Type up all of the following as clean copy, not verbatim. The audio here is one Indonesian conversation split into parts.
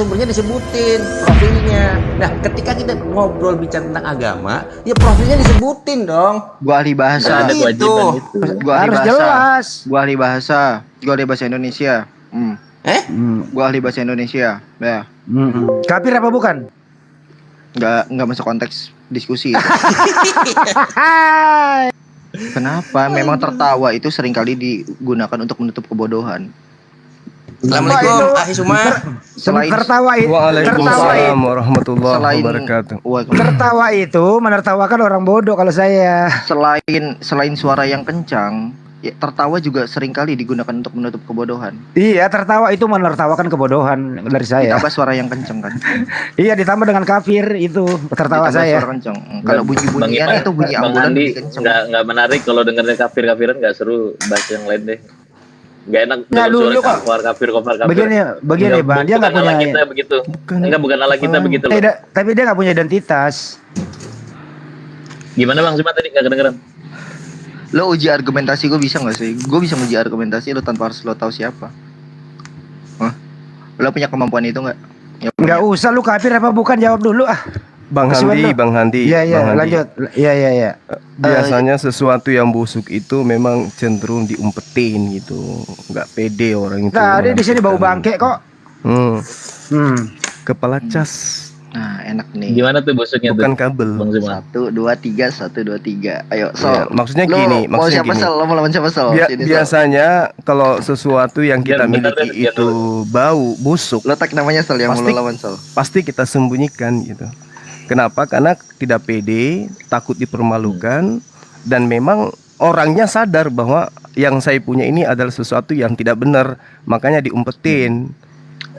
sumbernya disebutin, profilnya. Nah, ketika kita ngobrol bicara tentang agama, ya profilnya disebutin dong. Gua ahli bahasa. Nah, gitu. Gua ahli Harus bahasa. jelas. Gua ahli bahasa. Gua ahli bahasa Indonesia. Gua ahli bahasa Indonesia. Ya. Kafir apa bukan? Enggak masuk konteks diskusi. Kenapa? Memang tertawa itu seringkali digunakan untuk menutup kebodohan. Assalamualaikum, Ahi Sumar. Tertawa itu, Waalaikumsalam warahmatullahi wabarakatuh. tertawa itu menertawakan orang bodoh kalau saya. Selain suara yang kencang, ya, tertawa juga seringkali digunakan untuk menutup kebodohan. Iya, tertawa itu menertawakan kebodohan dari saya. Ditambah suara yang kencang kan. Iya, ditambah dengan kafir itu tertawa Ditambah saya. suara kencang. Kalau bunyi-bunyian itu bunyi Bang ambulan Andi lebih kencang. nggak menarik kalau dengernya kafir-kafiran, nggak seru. Bahas yang lain deh. Nggak enak Nah, dengar dulu suara kok. kafir. Begini Bang, dia nggak Bukan ala punya. kita begitu. Bukan ala kita begitu loh. Tapi dia nggak punya identitas. Gimana Bang? Cuma tadi nggak kedengeran. Lo uji argumentasi gue bisa nggak sih? Gue bisa uji argumentasi lo tanpa harus lo tahu siapa. Hah? Lo punya kemampuan itu nggak? Ya, Nggak usah lu kafir apa bukan, jawab dulu ah. Bang Handi. Iya, lanjut. Iya. Biasanya sesuatu yang busuk itu memang cenderung diumpetin gitu, nggak pede orang itu. Nah, dia di sini bau bangke kok. Kepala cas, Nah, enak nih. Gimana tuh busuknya bukan tuh? kabel. Bang Zuma. 1, 2, 3, 1, 2, 3. Ayo, so. Ya, maksudnya Lo gini, mau maksudnya siapa gini. Sel? Lo mau lawan siapa Sel? Sini, Sel. Biasanya kalau sesuatu yang kita Bentar, miliki bentar, itu bau, busuk, Lo tag namanya Sel yang mau Pasti- lo lawan Sel. pasti kita sembunyikan gitu. Kenapa? Karena tidak pede, takut dipermalukan, dan memang orangnya sadar bahwa yang saya punya ini adalah sesuatu yang tidak benar, makanya diumpetin.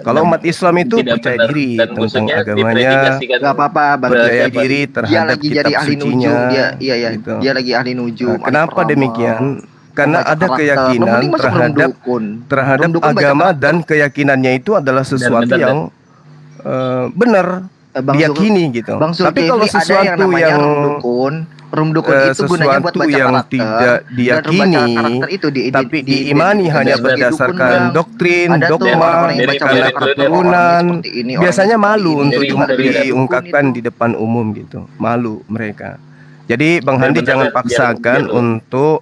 Kalau umat Islam itu Tidak percaya benar. diri Dan tentang busuknya agamanya, dipredikasikan. Gak apa-apa, percaya Siapa? diri Dia terhadap lagi jadi kitab ahli nujum. sucinya. Iya. gitu. Dia lagi ahli nujum. Nah, kenapa ahli demikian? peramal, Karena membaca ada karakter. Lo keyakinan mending masuk room terhadap dukun. terhadap Room dukun baca agama karakter. dan keyakinannya itu adalah sesuatu Bentar, yang benar Bang diyakini gitu. Bang Tapi Zulkifli kalau ada yang sesuatu namanya yang room dukun itu gunanya buat sesuatu baca yang karakter. tidak Dan diyakini, baca karakter itu tapi diimani hanya sebagai berdasarkan dukun, Bang. doktrin, Ada tuh dogma, orang-orang yang baca Dari karena karakter, keturunan, orangnya seperti ini, orangnya biasanya seperti malu ini. untuk Dari diungkapkan dukun di itu. depan umum gitu. Malu mereka. Jadi Bang Handi Benar, jangan biar- paksakan biar- untuk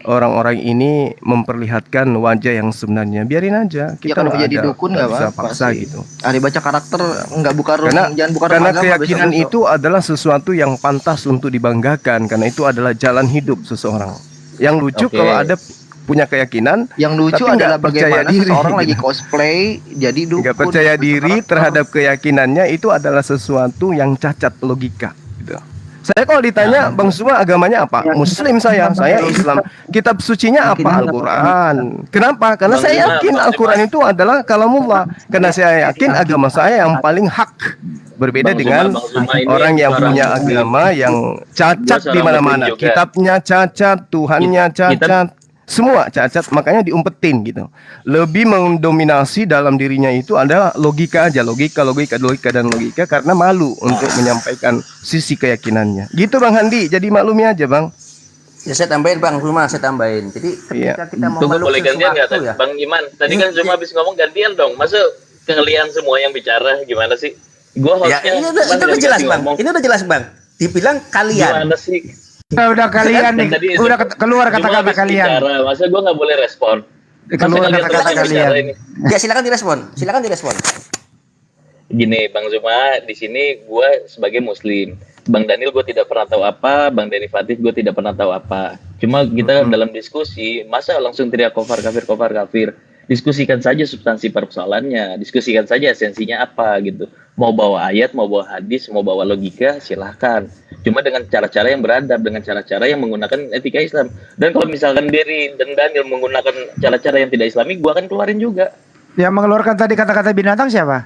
orang-orang ini memperlihatkan wajah yang sebenarnya. Biarin aja. Ya kalau nggak jadi ada- dukun nggak nggak bisa apa-apa paksa sih. gitu. Ahli baca karakter nggak buka room, jangan buka room Karena agama, keyakinan besok-besok. itu adalah sesuatu yang pantas untuk dibanggakan, karena itu adalah jalan hidup seseorang. Yang lucu Oke. kalau ada punya keyakinan Yang lucu tapi adalah nggak percaya bagaimana diri. seseorang lagi cosplay jadi dukun. nggak percaya baca diri karakter. terhadap keyakinannya, itu adalah sesuatu yang cacat logika gitu. Saya kalau ditanya Bang Suma agamanya apa? Muslim saya Islam. Kitab sucinya apa? Al-Quran. Kenapa? Karena Bang saya Suma, yakin Bang Al-Quran itu adalah kalamullah. Karena saya yakin agama saya yang paling hak. Berbeda Bang Suma, dengan Bang Suma ini orang yang seorang punya muslim. agama yang cacat Dia di mana-mana. seorang muslim juga. Kitabnya cacat, Tuhannya cacat, semua cacat, makanya diumpetin gitu. Lebih mendominasi dalam dirinya itu adalah logika aja, logika dan logika, karena malu untuk menyampaikan sisi keyakinannya. Gitu Bang Handi, jadi maklumi aja Bang. Ya saya tambahin Bang Zuma, saya tambahin. Jadi ketika kita mau Tunggu, boleh gantian nggak sesuatu ya. Bang Iman? Tadi kan Zuma habis ngomong gantian dong. Masa kalian semua yang bicara gimana sih? Gua Ya, hostnya ini udah jelas Bang. Ini udah jelas Bang. Dibilang kalian. Gimana sih? Udah kalian nih, Kan tadi udah keluar Zuma kata-kata habis kalian. bicara, masa gua nggak boleh respon? Masa Keluar kalian kata-kata terus bicara kalian. ini? Ya silakan direspon. Silakan direspon. Gini Bang Zuma, di sini gua sebagai muslim. Bang Daniel gue tidak pernah tahu apa, Bang Denny Fatih gue tidak pernah tahu apa. Cuma kita dalam diskusi, masa langsung teriak kafir, kafir, kafir. Diskusikan saja substansi persoalannya, diskusikan saja esensinya apa gitu. Mau bawa ayat, mau bawa hadis, mau bawa logika, silahkan. Cuma dengan cara-cara yang beradab, dengan cara-cara yang menggunakan etika Islam. Dan kalau misalkan Derry dan Daniel menggunakan cara-cara yang tidak Islami, gue akan keluarin juga. Yang mengeluarkan tadi kata-kata binatang siapa?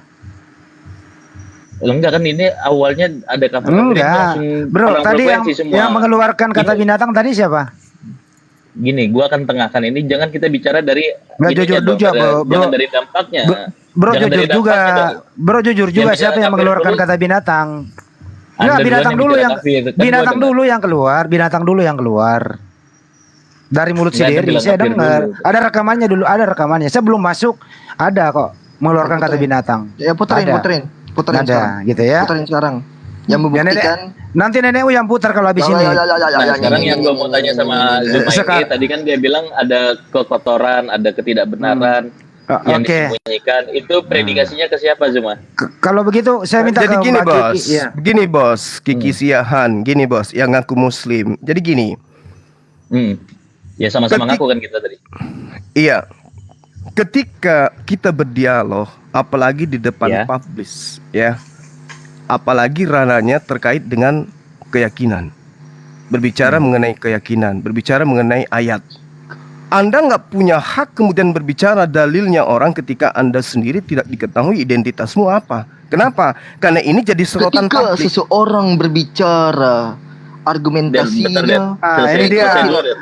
Enggak kan, ini awalnya ada kafir Enggak, bro. Tadi yang mengeluarkan kata binatang tadi siapa? Gini, gua akan tengahkan ini, jangan kita bicara dari Nggak jujur juga, bro. jangan dari dampaknya. Bro Jangan jujur dari juga, dampaknya dong. bro jujur juga Yang siapa bicara yang kafir mengeluarkan dulu. kata binatang? Anda Enggak, duluan binatang yang dulu bicara yang kafir. Kan gua binatang dengar. dulu yang keluar, binatang dulu yang keluar. Dari mulut Nggak ada sendiri bilang saya kafir dengar. dulu. Ada rekamannya dulu, ada rekamannya. Saya belum masuk, ada kok. mengeluarkan kata binatang? Ya puterin Ada. sekarang. Ada, gitu ya. Puterin sekarang. Yang Ya, membuktikan. Nanti nenekku yang putar kalau habis ini. Nah, sekarang yang gue mau tanya sama Zuma ini, Sekarang- tadi kan dia bilang ada kekotoran, ada ketidakbenaran yang Oke. disembunyikan. Itu predikasinya ke siapa, Zuma? Kalau begitu saya minta Jadi ke gini Mbak Kiki. bos, Iya. begini bos, Kiki Siahan, gini bos, yang ngaku Muslim. Jadi gini, Ya sama-sama ngaku kan kita tadi. iya, ketika kita berdialog, apalagi di depan Ya. publis, ya, apalagi ranahnya terkait dengan keyakinan, berbicara mengenai keyakinan, berbicara mengenai ayat. Anda nggak punya hak kemudian berbicara dalilnya orang ketika Anda sendiri tidak diketahui identitasmu apa. Kenapa? Karena ini jadi sorotan Ketika publik. seseorang berbicara, argumentasinya Ini dia.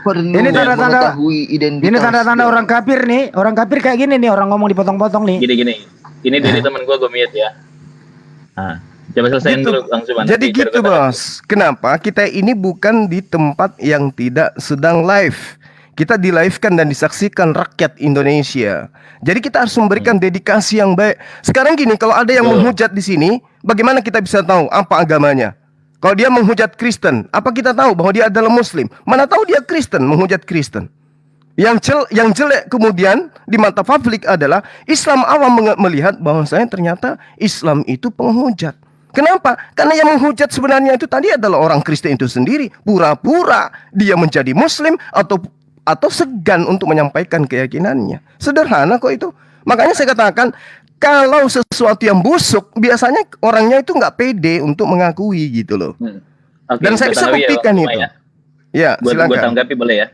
perlu Ini tanda-tanda- mengetahui identitas. Ini tanda-tanda orang kafir nih. Orang kafir kayak gini nih, orang ngomong dipotong-potong nih. Gini. Ini dari teman gue mute ya. Nah, coba selesaiin Gitu. dulu langsung. Jadi gitu bos. Kenapa kita ini bukan di tempat yang tidak sedang live. Kita di live kan dan disaksikan rakyat Indonesia. Jadi kita harus memberikan dedikasi yang baik. Sekarang gini, kalau ada yang menghujat di sini, bagaimana kita bisa tahu apa agamanya? Kalau dia menghujat Kristen, apa kita tahu bahwa dia adalah Muslim? Mana tahu dia Kristen, menghujat Kristen. Yang jelek kemudian di mata publik adalah Islam awam melihat bahwa saya ternyata Islam itu penghujat. Kenapa? Karena yang menghujat sebenarnya itu tadi adalah orang Kristen itu sendiri. Pura-pura dia menjadi Muslim atau segan untuk menyampaikan keyakinannya. Sederhana kok itu. Makanya saya katakan kalau sesuatu yang busuk biasanya orangnya itu nggak pede untuk mengakui gitu loh. Oke, Dan saya bisa buktikan itu. Ya, Gue silakan. tanggapi boleh ya.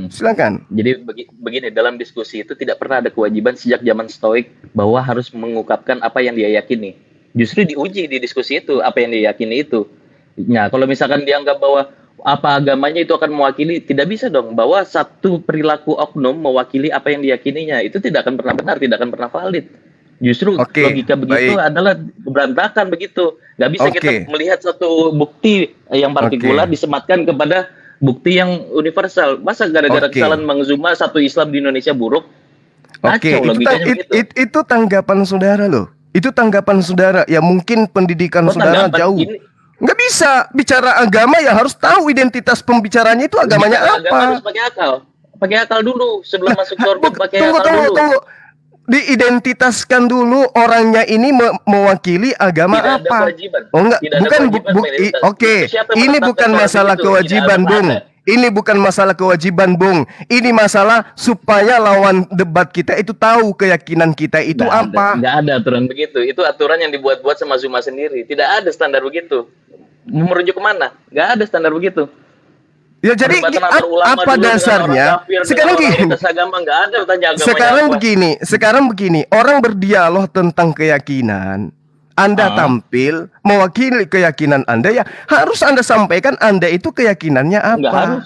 Silakan. Jadi begini, dalam diskusi itu tidak pernah ada kewajiban sejak zaman Stoik bahwa harus mengungkapkan apa yang dia yakini. Justru diuji di diskusi itu apa yang dia yakini itu. Nah, kalau misalkan dianggap bahwa apa agamanya itu akan mewakili, tidak bisa dong bahwa satu perilaku oknum mewakili apa yang diyakininya. Itu tidak akan pernah benar, tidak akan pernah valid. Justru Oke, logika begitu baik. adalah berantakan begitu. Gak bisa Oke. kita melihat satu bukti yang partikular Oke. disematkan kepada bukti yang universal. Masa gara-gara Oke. kesalahan Bang Zuma satu Islam di Indonesia buruk? Oke, Kacau logikanya begitu. itu tanggapan saudara loh. Itu tanggapan saudara. Ya mungkin pendidikan Oh, saudara tanggapan jauh. ini- Nggak bisa bicara agama ya harus tahu identitas pembicaranya itu agamanya Bicara agama apa. harus pakai akal. Pakai akal dulu sebelum masuk surga, pakai Tunggu, akal dulu. tunggu. Diidentitaskan dulu orangnya ini mewakili agama Tidak ada apa. kewajiban. Oh enggak, Tidak ada bukan kewajiban mayoritas. oke. Itu siapa yang Ini menetapkan bukan secara masalah begitu? kewajiban, Tidak Bung. ada. Ini bukan masalah kewajiban, Bung. Ini masalah supaya lawan debat kita itu tahu keyakinan kita itu apa. Nggak ada aturan begitu. Itu aturan yang dibuat-buat sama Zuma sendiri. Tidak ada standar begitu. Merujuk kemana? Nggak ada standar begitu. Ya jadi Perdebatan antar ulama apa dulu dengan dasarnya? orang kafir, Sekarang dengan orang gini. lintas agama, nggak ada tanya agamanya Sekarang apa. begini, orang berdialog tentang keyakinan. Anda tampil mewakili keyakinan Anda ya harus Anda sampaikan Anda itu keyakinannya apa. Nggak harus.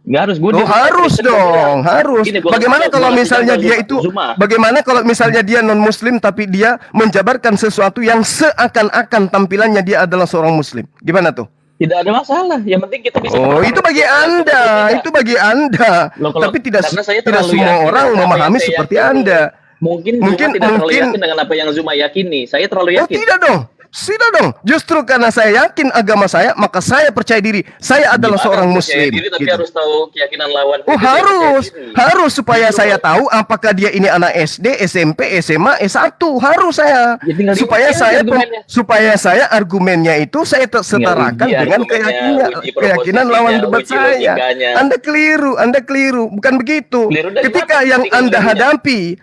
Nggak harus. Gua Oh, harus dong, harus. Gini, gua Bagaimana kasih kalau tahu misalnya Zuma, dia itu Zuma. bagaimana kalau misalnya dia non muslim tapi dia menjabarkan sesuatu yang seakan-akan tampilannya dia adalah seorang muslim. Gimana tuh? Tidak ada masalah. Yang penting kita bisa. Oh, itu bagi Anda, itu bagi Anda. Loh, kalau- Tapi tidak karena saya tidak terlalu semua yakin orang dengan apa memahami yang saya seperti yakini. Anda. Mungkin Zuma tidak terlalu mungkin- yakin dengan apa yang Zuma yakini. Saya terlalu Oh, yakin. tidak dong. Tidak dong. Justru karena saya yakin agama saya, maka saya percaya diri. Saya adalah Gimana seorang percaya muslim. diri, tapi gitu. harus tahu keyakinan lawan. Oh, Itu saya harus. percaya diri. Harus supaya Justru saya kalau- tahu apakah dia ini anak SD, SMP, SMA, S1. Harus saya. Ya, tinggal Supaya diuji saya argumennya. supaya saya argumennya itu saya setarakan uji dengan argumennya, uji keyakinan proposisinya, lawan debat uji saya. logikanya. Anda keliru. Bukan begitu. Keliru dari Ketika mana yang ketika Anda argumennya?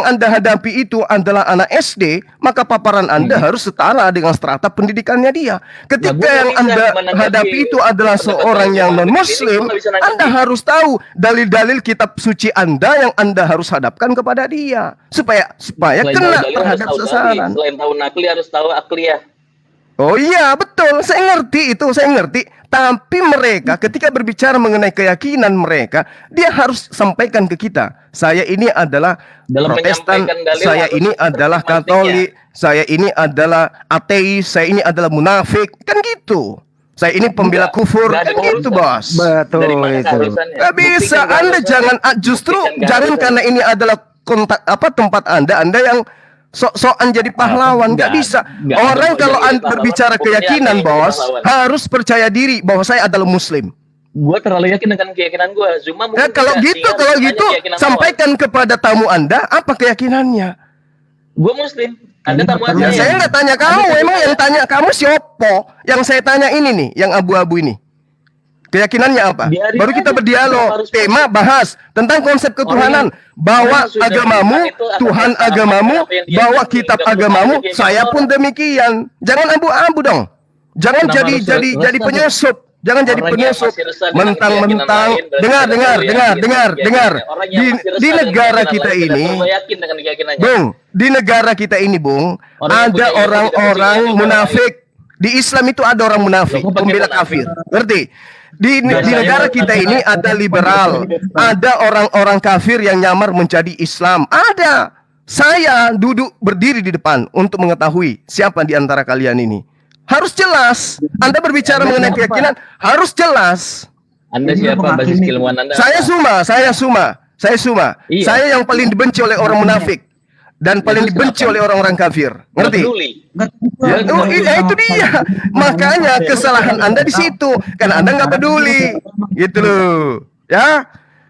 Anda hadapi itu adalah anak SD, maka paparan Anda harus setara dengan strata pendidikannya dia. Ketika gua yang nggak bisa Anda menanggapi hadapi itu adalah pendapat seorang Bang yang Zuma. non Ini muslim, gua nggak bisa nanggapi. Anda harus tahu dalil-dalil kitab suci Anda yang Anda harus hadapkan kepada dia supaya Selain kena tahu dalil, harus terhadap tahu dalil. sasaran. Selain tahu nakli harus tahu akliyah. Oh iya, betul. Saya ngerti itu, saya ngerti. Tapi mereka ketika berbicara mengenai keyakinan mereka, dia harus sampaikan ke kita. Saya ini adalah Dalam Protestan, menyampaikan dalil saya harus ini adalah seperti Katolik, saya ini adalah ateis, saya ini adalah munafik. Kan gitu. Saya ini pembela Enggak, kufur. enggak ada Kan gitu, urusan. Bos. Betul Dari mana itu. keharusannya? Gak bisa. Buktikan Anda keharusan. jangan justru Buktikan jangan keharusan. karena ini adalah tempat Anda yang sok-sokan jadi pahlawan, nggak bisa. nggak Orang ada kalau jadi berbicara pahlawan, keyakinan, pokoknya ada yang bos, jadi pahlawan. harus percaya diri bahwa saya adalah Muslim. Gue terlalu yakin dengan keyakinan gue. Cuma Ya, mungkin kalau tidak, gitu, sehingga kalau harus gitu, tanya keyakinan sampaikan kepada tamu Anda apa keyakinannya. Gue Muslim. Ada tamu Ya, saya. saya nggak tanya kamu, emang yang tanya kamu siapa? Yang saya tanya ini nih, yang abu-abu ini. Keyakinannya apa? Biarin Baru kita aja. berdialog. Harus Tema bahas tentang konsep ketuhanan. Bawa orang yang sudah agamamu, beriman itu akan Tuhan paham agamamu, apa yang dia bawa yakini, kitab nggak perlu agamamu. tanya keyakinan Saya pun orang. demikian. Jangan abu-abu dong. Jangan Kenapa jadi harus jadi resah, jadi Bos? penyusup. Jangan jadi Orang yang penyusup. masih resah dengan Mentang-mentang. keyakinan lain, Dengar, berarti dengar, tidak dengar, perlu dengar, yakin dengar. dengan keyakinannya. Orang yang masih resah Di dengan negara keyakinan kita lain, tidak ini, perlu yakin dengan keyakinannya. Bung, di negara kita ini, Bung, Orang yang ada punya ilmu orang-orang tidak percaya munafik. Di Islam itu ada orang munafik, Loh, kok pakai pembela munafik? kafir. Ngerti? Di Nah, saya negara kita munafik. ini ada liberal, ada orang-orang kafir yang nyamar menjadi Islam. Ada. Saya duduk berdiri di depan untuk mengetahui siapa di antara kalian ini. Harus jelas. Anda berbicara mengenai keyakinan harus jelas. Anda siapa? Basis keilmuan Anda? Saya Suma. Iya. Saya yang paling dibenci oleh orang munafik dan paling Terus dibenci kenapa? oleh orang-orang kafir. Nggak Ngerti? peduli. Ya, itu dia. Makanya kesalahan Anda di situ. Karena Anda nggak peduli. Gitu loh. Ya.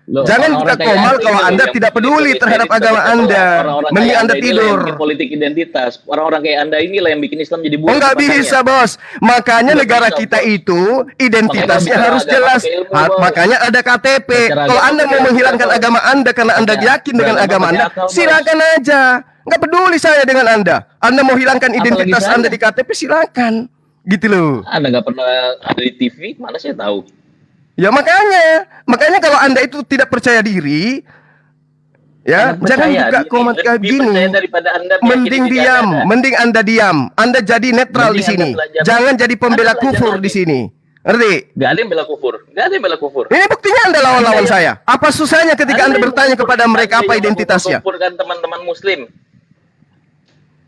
Loh, Jangan orang-orang kita kayak komal Anda kalau ini Anda yang tidak bikin peduli politik terhadap identitas agama itu. Anda. Orang-orang Mending kayak Anda inilah yang tidur. bikin politik identitas. Orang-orang kayak Anda inilah yang bikin Islam jadi buruk. Oh nggak makanya. bisa bos. Makanya Nggak negara bisa, kita Bos. itu identitasnya Makanya harus agama jelas. pakai ilmu, Bos. Makanya ada KTP. Bicara Kalau agama Anda mau pakai menghilangkan akal. agama Anda karena Anda Pakai- yakin dengan agama agama pakai Anda, akal, Bos. silakan aja. Nggak peduli saya dengan Anda. Anda mau hilangkan identitas saya. Anda di KTP, silakan. Gitu loh. Anda nggak pernah ada di TV, mana saya tahu. Ya makanya kalau Anda itu tidak percaya diri, ya Anda jangan percaya buka diri, komentar kayak lebih gini. percaya daripada Anda meyakini Mending tidak diam, ada. mending Anda diam. Anda jadi netral Mending di sini. Anda belajar. Jangan jadi pembela Anda belajar kufur lagi. di sini. Ngerti? Gak ada yang bela kufur. Gak ada yang bela kufur. Ini buktinya Anda lawan-lawan saya. Apa susahnya ketika Anda yang bertanya kufur. kepada mereka Anda apa yang identitasnya? mengkufurkan teman-teman Muslim.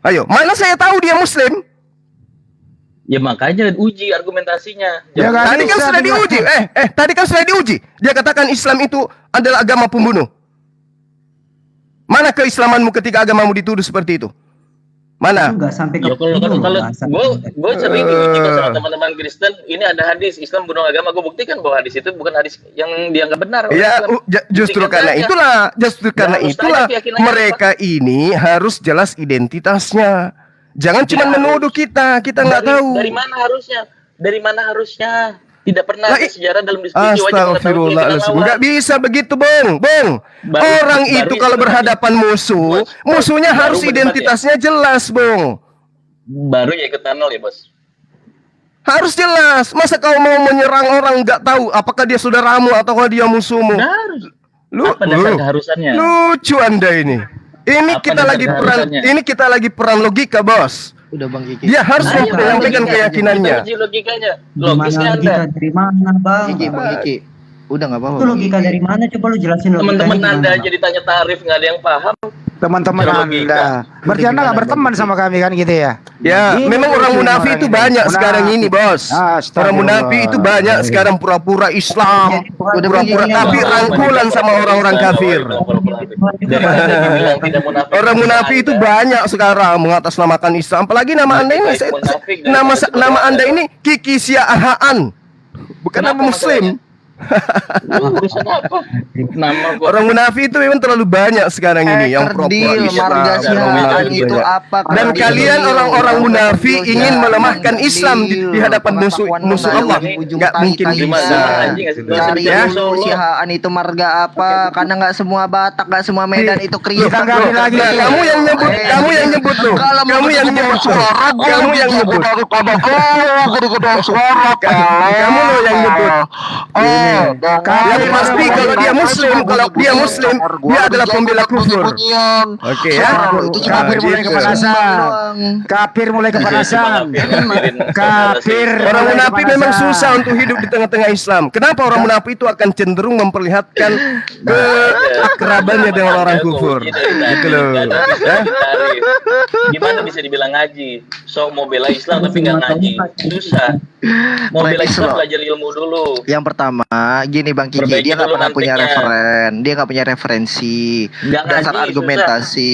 Ayo, mana saya tahu dia Muslim? Ya makanya uji argumentasinya. Ya, Jangan- kan? Tadi kan bisa sudah juga. diuji. Tadi kan sudah diuji. Dia katakan Islam itu adalah agama pembunuh. Mana keislamanmu ketika agamamu dituduh seperti itu? Mana? Enggak sampai ke Ya kalau gue sering diuji sama teman-teman Kristen, ini ada hadis Islam bunuh agama, gue buktikan bahwa hadis itu bukan hadis yang dianggap benar. oleh Ya, Islam. justru Buktikan karena saja. itulah, harus tanya keyakinannya mereka ini harus jelas identitasnya. Jangan cuma Tidak menuduh kita nggak tahu. Dari mana harusnya? Dari mana harusnya? Tidak pernah Lah, ada sejarah dalam diskusi wajib mengetahui Astagfirullahaladzim. keyakinan Nggak lawan. bisa begitu, Bung. Orang baru itu itu kalau tadi. berhadapan musuh, Bos, musuhnya baru harus berdebat identitasnya jelas, Bung. Baru ya ikut tunnel ya, Bos. Harus jelas. Masa kau mau menyerang orang nggak tahu apakah dia saudaramu atau dia musuhmu? Benar. Apa dasar keharusannya? Lucu Anda ini. Ini Apa kita dasar lagi keharusannya? perang logika, Bos. Udah Bang Kiki. Dia harus Nah, ya, menyampaikan logika. keyakinannya. Kita uji logikanya. Gimana Logisnya Anda. logika dari mana, Bang? Bang Kiki. Udah nggak apa-apa. Itu logika dari mana? Coba lu jelasin logikanya. Teman-teman gimana, Anda Bang? aja ditanya tarif nggak ada yang paham. Teman-teman Cara Anda. logika. Berarti Anda nggak berteman sama kami kan gitu ya? Ya, Ini memang orang mungkin munafik orang itu ini. banyak Munafik. sekarang ini, Bos. Astagfirullah. Orang munafik itu banyak sekarang pura-pura Islam, pura-pura kafir, rangkulan sama orang-orang kafir. Daripada dibilang tidak munafik. Orang munafik itu banyak sekarang mengatasnamakan Islam. Apalagi nama Anda ini, nama Anda ini Kiki Sia Ahaan. Bukan nama Kenapa Muslim. Urusan apa? Nama gua. Orang munafik itu memang terlalu banyak sekarang ini yang pura-pura Kerdil, Islam. marga Orang sihaan munafik itu banyak. apa? Dan Kerdil. kalian orang-orang munafik ingin melemahkan Islam di hadapan musuh Allah. Nggak mungkin bisa. Cari Ya. dulu sihaan itu marga apa? Karena nggak semua Batak, nggak semua Medan itu kriuk. Kita nggak lagi. Nah, kamu yang nyebut loh. Kamu yang nyebut loh. Kamu yang nyebut. Kamu yang nyebut. Kamu loh yang nyebut. Yang pasti kalau dia Muslim, dia adalah pembela kufur. Oke ya. Kafir mulai Gitu. kepanasan. Kafir mulai kepanasan. Kafir. Orang mulai munafik kepanasan. memang susah untuk hidup di tengah-tengah Islam. Kenapa orang munafik itu akan cenderung memperlihatkan keakrabannya dengan orang kufur? Gitu loh. Ya. Gimana bisa dibilang ngaji? So mau bela Islam tapi nggak ngaji, susah. Mau bela Islam belajar ilmu dulu. Yang pertama, gini Bang Kiki, Perbaiki dia nggak dulu pernah punya nantinya. dia nggak punya referensi, Nggak dasar ngaji, argumentasi.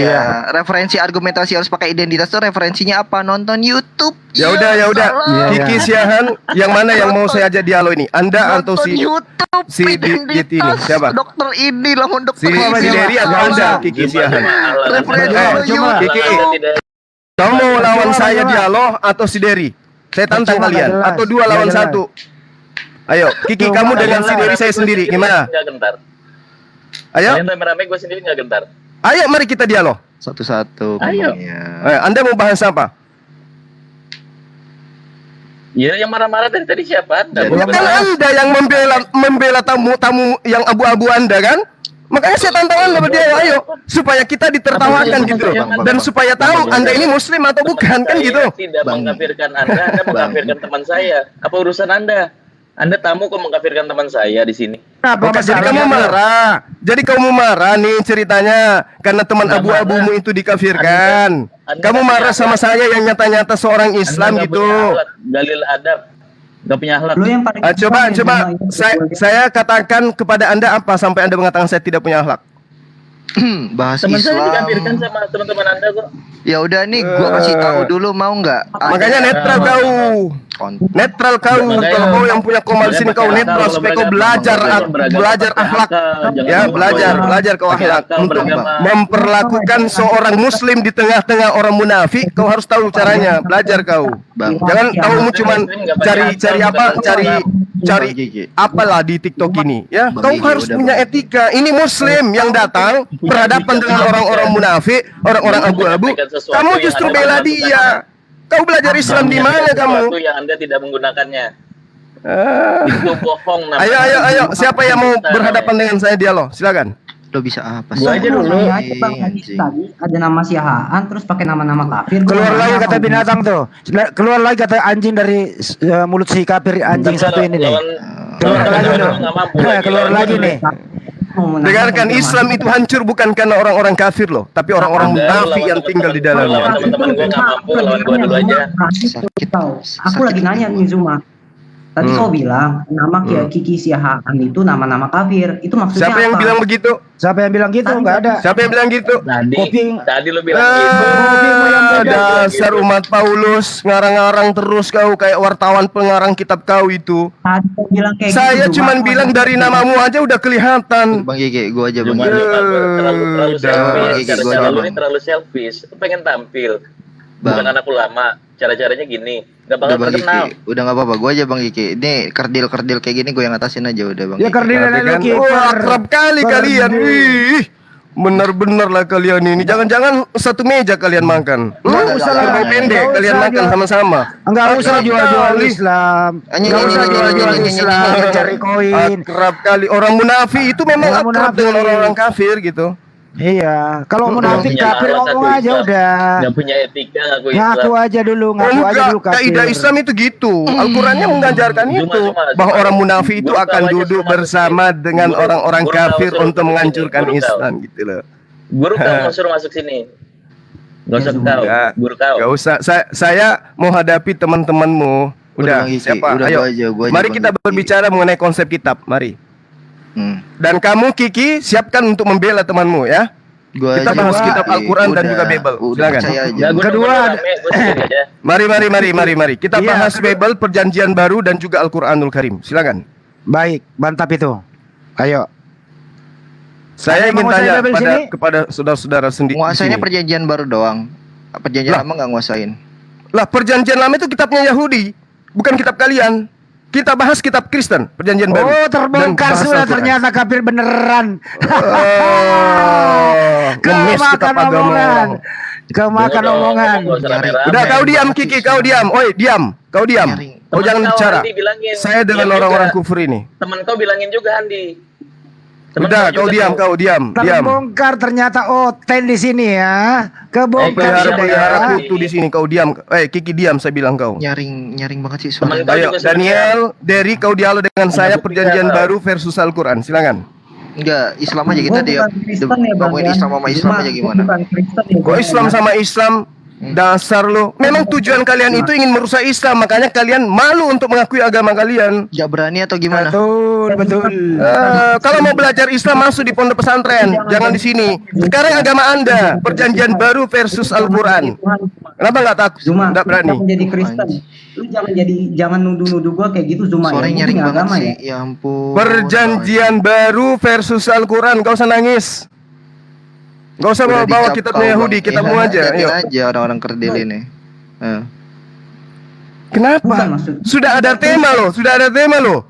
Iya, referensi argumentasi harus pakai identitas tuh referensinya apa? Nonton YouTube. Ya udah, Iya, Kiki Siahan, yang mana yang mau saya ajak dialog ini? Anda atau Nonton si YouTube, si Dit ini? Siapa? Dokter ini lah, Si Dery atau Anda, Kiki Siahan? Referensi cuma YouTube. Kiki, kamu mau lawan saya dialog atau si Dery? Saya tantang Cuma kalian, nggak jelas. atau dua lawan Nggak jelas. satu. Ayo, Kiki, Cuma kamu nggak dengan si jelas. Dery, saya sendiri, gimana? Nggak gentar. Ayo, Kalian rame-rame, gue sendiri nggak gentar. ayo, mari kita dialog. Satu-satu. Ayo. ngomongnya. Anda mau bahas apa? Ya yang marah-marah dari tadi siapa? Anda. Jadi Ya kan Anda yang membela tamu yang abu-abu Anda kan? Makanya saya tantang Anda berdua, ayo supaya kita ditertawakan gitu loh. Dan supaya tahu Anda ini muslim atau bukan kan gitu. Tidak mengkafirkan Anda mengkafirkan teman saya. Apa urusan Anda? Anda tamu kok mengkafirkan teman saya di sini? Apa Oke, jadi kamu masalahnya? marah. Jadi kamu marah nih ceritanya karena teman abu-abumu itu dikafirkan. Kamu marah sama saya yang nyata-nyata seorang Islam Anda nggak gitu. punya akhlak, dalil adab, nggak punya akhlak. Lu yang paling Coba saya katakan kepada Anda apa sampai Anda mengatakan saya tidak punya akhlak. Bahas Teman saya dikafirkan Islam. sama teman-teman Anda kok. Ya udah nih, gua kasih tahu dulu, mau nggak? Makanya netral kau. Netral kau. Kalau kau yang punya komal di sini kau netral supaya kau belajar akhlak. Ya, belajar kau akhlak untuk memperlakukan seorang muslim di tengah-tengah orang munafik. Kau harus tahu caranya. Belajar kau. Bang. Jangan kaumu cuman cari apalah di TikTok ini ya. Bang Kau Gigi, harus udah, punya Bang. etika. Ini muslim yang datang berhadapan dengan orang-orang munafik, orang-orang abu-abu. Kamu justru bela dia. Kau belajar Islam di mana kamu? Sesuatu yang Anda tidak menggunakannya. Ah. Itu bohong namanya. Ayo, siapa yang mau berhadapan dengan saya dialog? Silakan. Lo bisa apa sih? Gua aja dulu. Aja Bang Hadis tadi ada nama Siahaan terus pakai nama-nama kafir. Keluar Gua lagi nanya kata apa? binatang tuh. Keluar lagi kata anjing dari mulut si kafir anjing satu ini nih. Keluar lagi loh. Keluar lagi nih. Mau menanya Dengarkan, informasi. Islam itu hancur bukan karena orang-orang kafir loh, tapi orang-orang munafik yang tinggal di dalamnya. Teman-teman gue nggak mampu, lawan gue dulu aja. Sakit. Aku lagi nanya nih Zuma. Tadi kau bilang nama Kiki Siahaan itu nama-nama kafir. Itu maksudnya Siapa yang apa? bilang begitu? Siapa yang bilang gitu? Enggak ada. Siapa yang bilang gitu? Tadi lu bilang gitu. Dasar umat Paulus, ngarang-ngarang terus kau kayak wartawan pengarang kitab kau itu. Tadi kau bilang kayak Saya gitu, cuman Zuma. bilang dari namamu aja udah kelihatan. Bang Gigi, gua aja Bang Cuma Gigi. terlalu selfish. Gigi, gua Cara-cara aja, lu Bang. ini terlalu selfish. Lu pengen tampil. Bang. Bukan anak ulama. Cara-caranya gini. Gak Udah bakal Bang terkenal. Gigi, udah nggak apa-apa, gua aja Bang Gigi. Ini kerdil-kerdil kayak gini gua yang ngatasin aja udah Bang Ya Gigi. kardinal Tapi lu kan, kiper. wah, akrab kali kalian. Wih, bener-bener lah kalian ini. Jangan-jangan satu meja kalian makan. Nggak usah lah. Sampai pendek Nggak kalian usah makan jual. sama-sama. Enggak usah Akrab jual-jual kali. Islam. Anjing, Enggak usah anjing, jual-jual anjing, Islam anjing, cari koin. Akrab kali. Orang munafik itu memang Orang akrab munafik. dengan orang-orang kafir gitu. Iya, kalau munafik punya kafir akhlak, ngomong ngaku aja Islam. udah. Gak punya etika, ngaku Ngaku Islam. aja dulu, Oh, ngaku aja dulu enggak, kafir. kaidah Islam itu gitu. Al-Qurannya mengajarkan itu bahwa orang munafik itu akan duduk bersama dengan orang-orang kafir untuk menghancurkan Islam gitu loh. Guru kau mau suruh masuk sini. Gak usah kau, Enggak, guru kau. enggak usah. Saya mau hadapi teman-temanmu. Udah, Bang Gigi, siapa? udah Ayo. gua aja, Mari Bang kita Gigi. berbicara mengenai konsep kitab. Mari. Dan kamu Kiki siapkan untuk membela temanmu ya. Gua Kita aja, bahas Bang kitab Gigi. Al-Quran dan Udah, juga Bible. Udah Silakan. percaya aja. Gak, gue Kedua, aja. Mari. Kita Iya. bahas Bible, Perjanjian Baru dan juga Al-Quranul Karim. Silakan. Baik, mantap itu. Ayo. Saya Ada yang ingin mau saya tanya Bible sini? kepada saudara-saudara sendiri. Nguasainnya perjanjian baru doang. Perjanjian Lah. lama nggak nguasain. Lah, Perjanjian Lama itu kitabnya Yahudi, bukan kitab kalian. Kita bahas kitab Kristen, Perjanjian Baru. Oh, terbongkar dan bahas sudah Al-Quran. ternyata kafir beneran. Ngemis kitab agama. Kemakan omongan. Udah, kau diam Kiki, kau diam. Oi, diam. Kau diam. Kau jangan bicara. Saya dengan orang-orang kufur ini. Temen kau bilangin juga Andi. Temen Udah, kau juga diam, tahu. kau diam. Terbongkar ternyata Oten di sini ya. Kebongkar sudah Pelihara ya. kutu di sini, kau diam. Kiki diam, saya bilang kau. Nyaring banget sih Temen suara. kau Ayo, juga sebenarnya. Daniel, Derry, kau dialog dengan saya Perjanjian Baru versus Al-Quran. Silakan. Enggak, Islam aja kita Gua dia. bukan Kristen ya, Bang, Ngomongin ya. Islam sama Islam Cuma aja gua gimana? bukan Kristen ya, Kok Bang, Islam ya. sama Islam Dasar lo. Memang tujuan kalian itu ingin merusak Islam, makanya kalian malu untuk mengakui agama kalian. Gak berani atau gimana? Betul. Kalau mau belajar Islam masuk di pondok pesantren, jangan di sini. Sekarang agama Anda, perjanjian baru versus Al-Quran. Kenapa nggak takut? Zuma, Nggak berani. jangan jadi Kristen. Lu jangan nuduh-nuduh gua kayak gitu Zuma. Suaranya Yang nyaring penting banget agama sih. ya. Ya ampun. Perjanjian baru versus Al-Quran. Gak usah nangis. Gak usah Udah bawa dicap kitabnya kau, Yahudi, Bang. kitabmu Iya, aja. liatin Ayo. aja orang-orang kerdil ini. Bukan Kenapa? maksud. Sudah ada tema loh, sudah ada tema loh.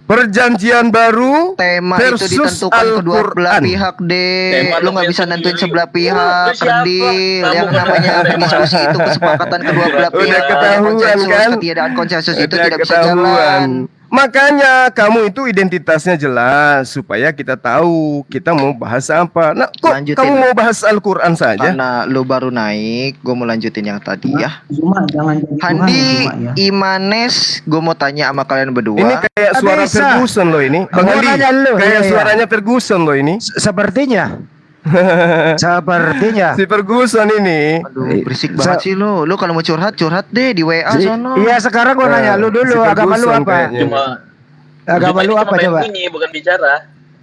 Perjanjian baru Tema itu versus ditentukan kedua belah Al-Quran. pihak deh. Tema Lu nggak lu bisa sendiri. nentuin sebelah Lu pihak, siapa? kerdil. Kamu Yang kan namanya tema. diskusi itu kesepakatan kedua belah Udah pihak. ketahuan, Konsensus, kan? ketiadaan konsensus itu Udah tidak bisa ketahuan. jalan. Makanya kamu itu identitasnya jelas supaya kita tahu kita mau bahas apa. Nah, kok Lanjutin. kamu mau bahas Al-Quran saja? Karena lu baru naik, gue mau lanjutin yang tadi ya. Zuma jangan jadi Tuhan ya, Handi, Zuma ya. Imanes, gue mau tanya sama kalian Ini berdua. kayak suara Bisa. Ferguson loh ini. Bang Mau Andi, nanya lu, kayak iya. suaranya Ferguson loh ini. Sepertinya. Sepertinya. Si Ferguson ini. Aduh, berisik Sa- banget sih lu. Lu kalau mau curhat deh di WA sono. Iya, sekarang gua nanya lu dulu, Si agama lu Ferguson apa? kayaknya. Cuma Agama lu Zuma ini apa cuma main coba? bunyi, bukan bicara.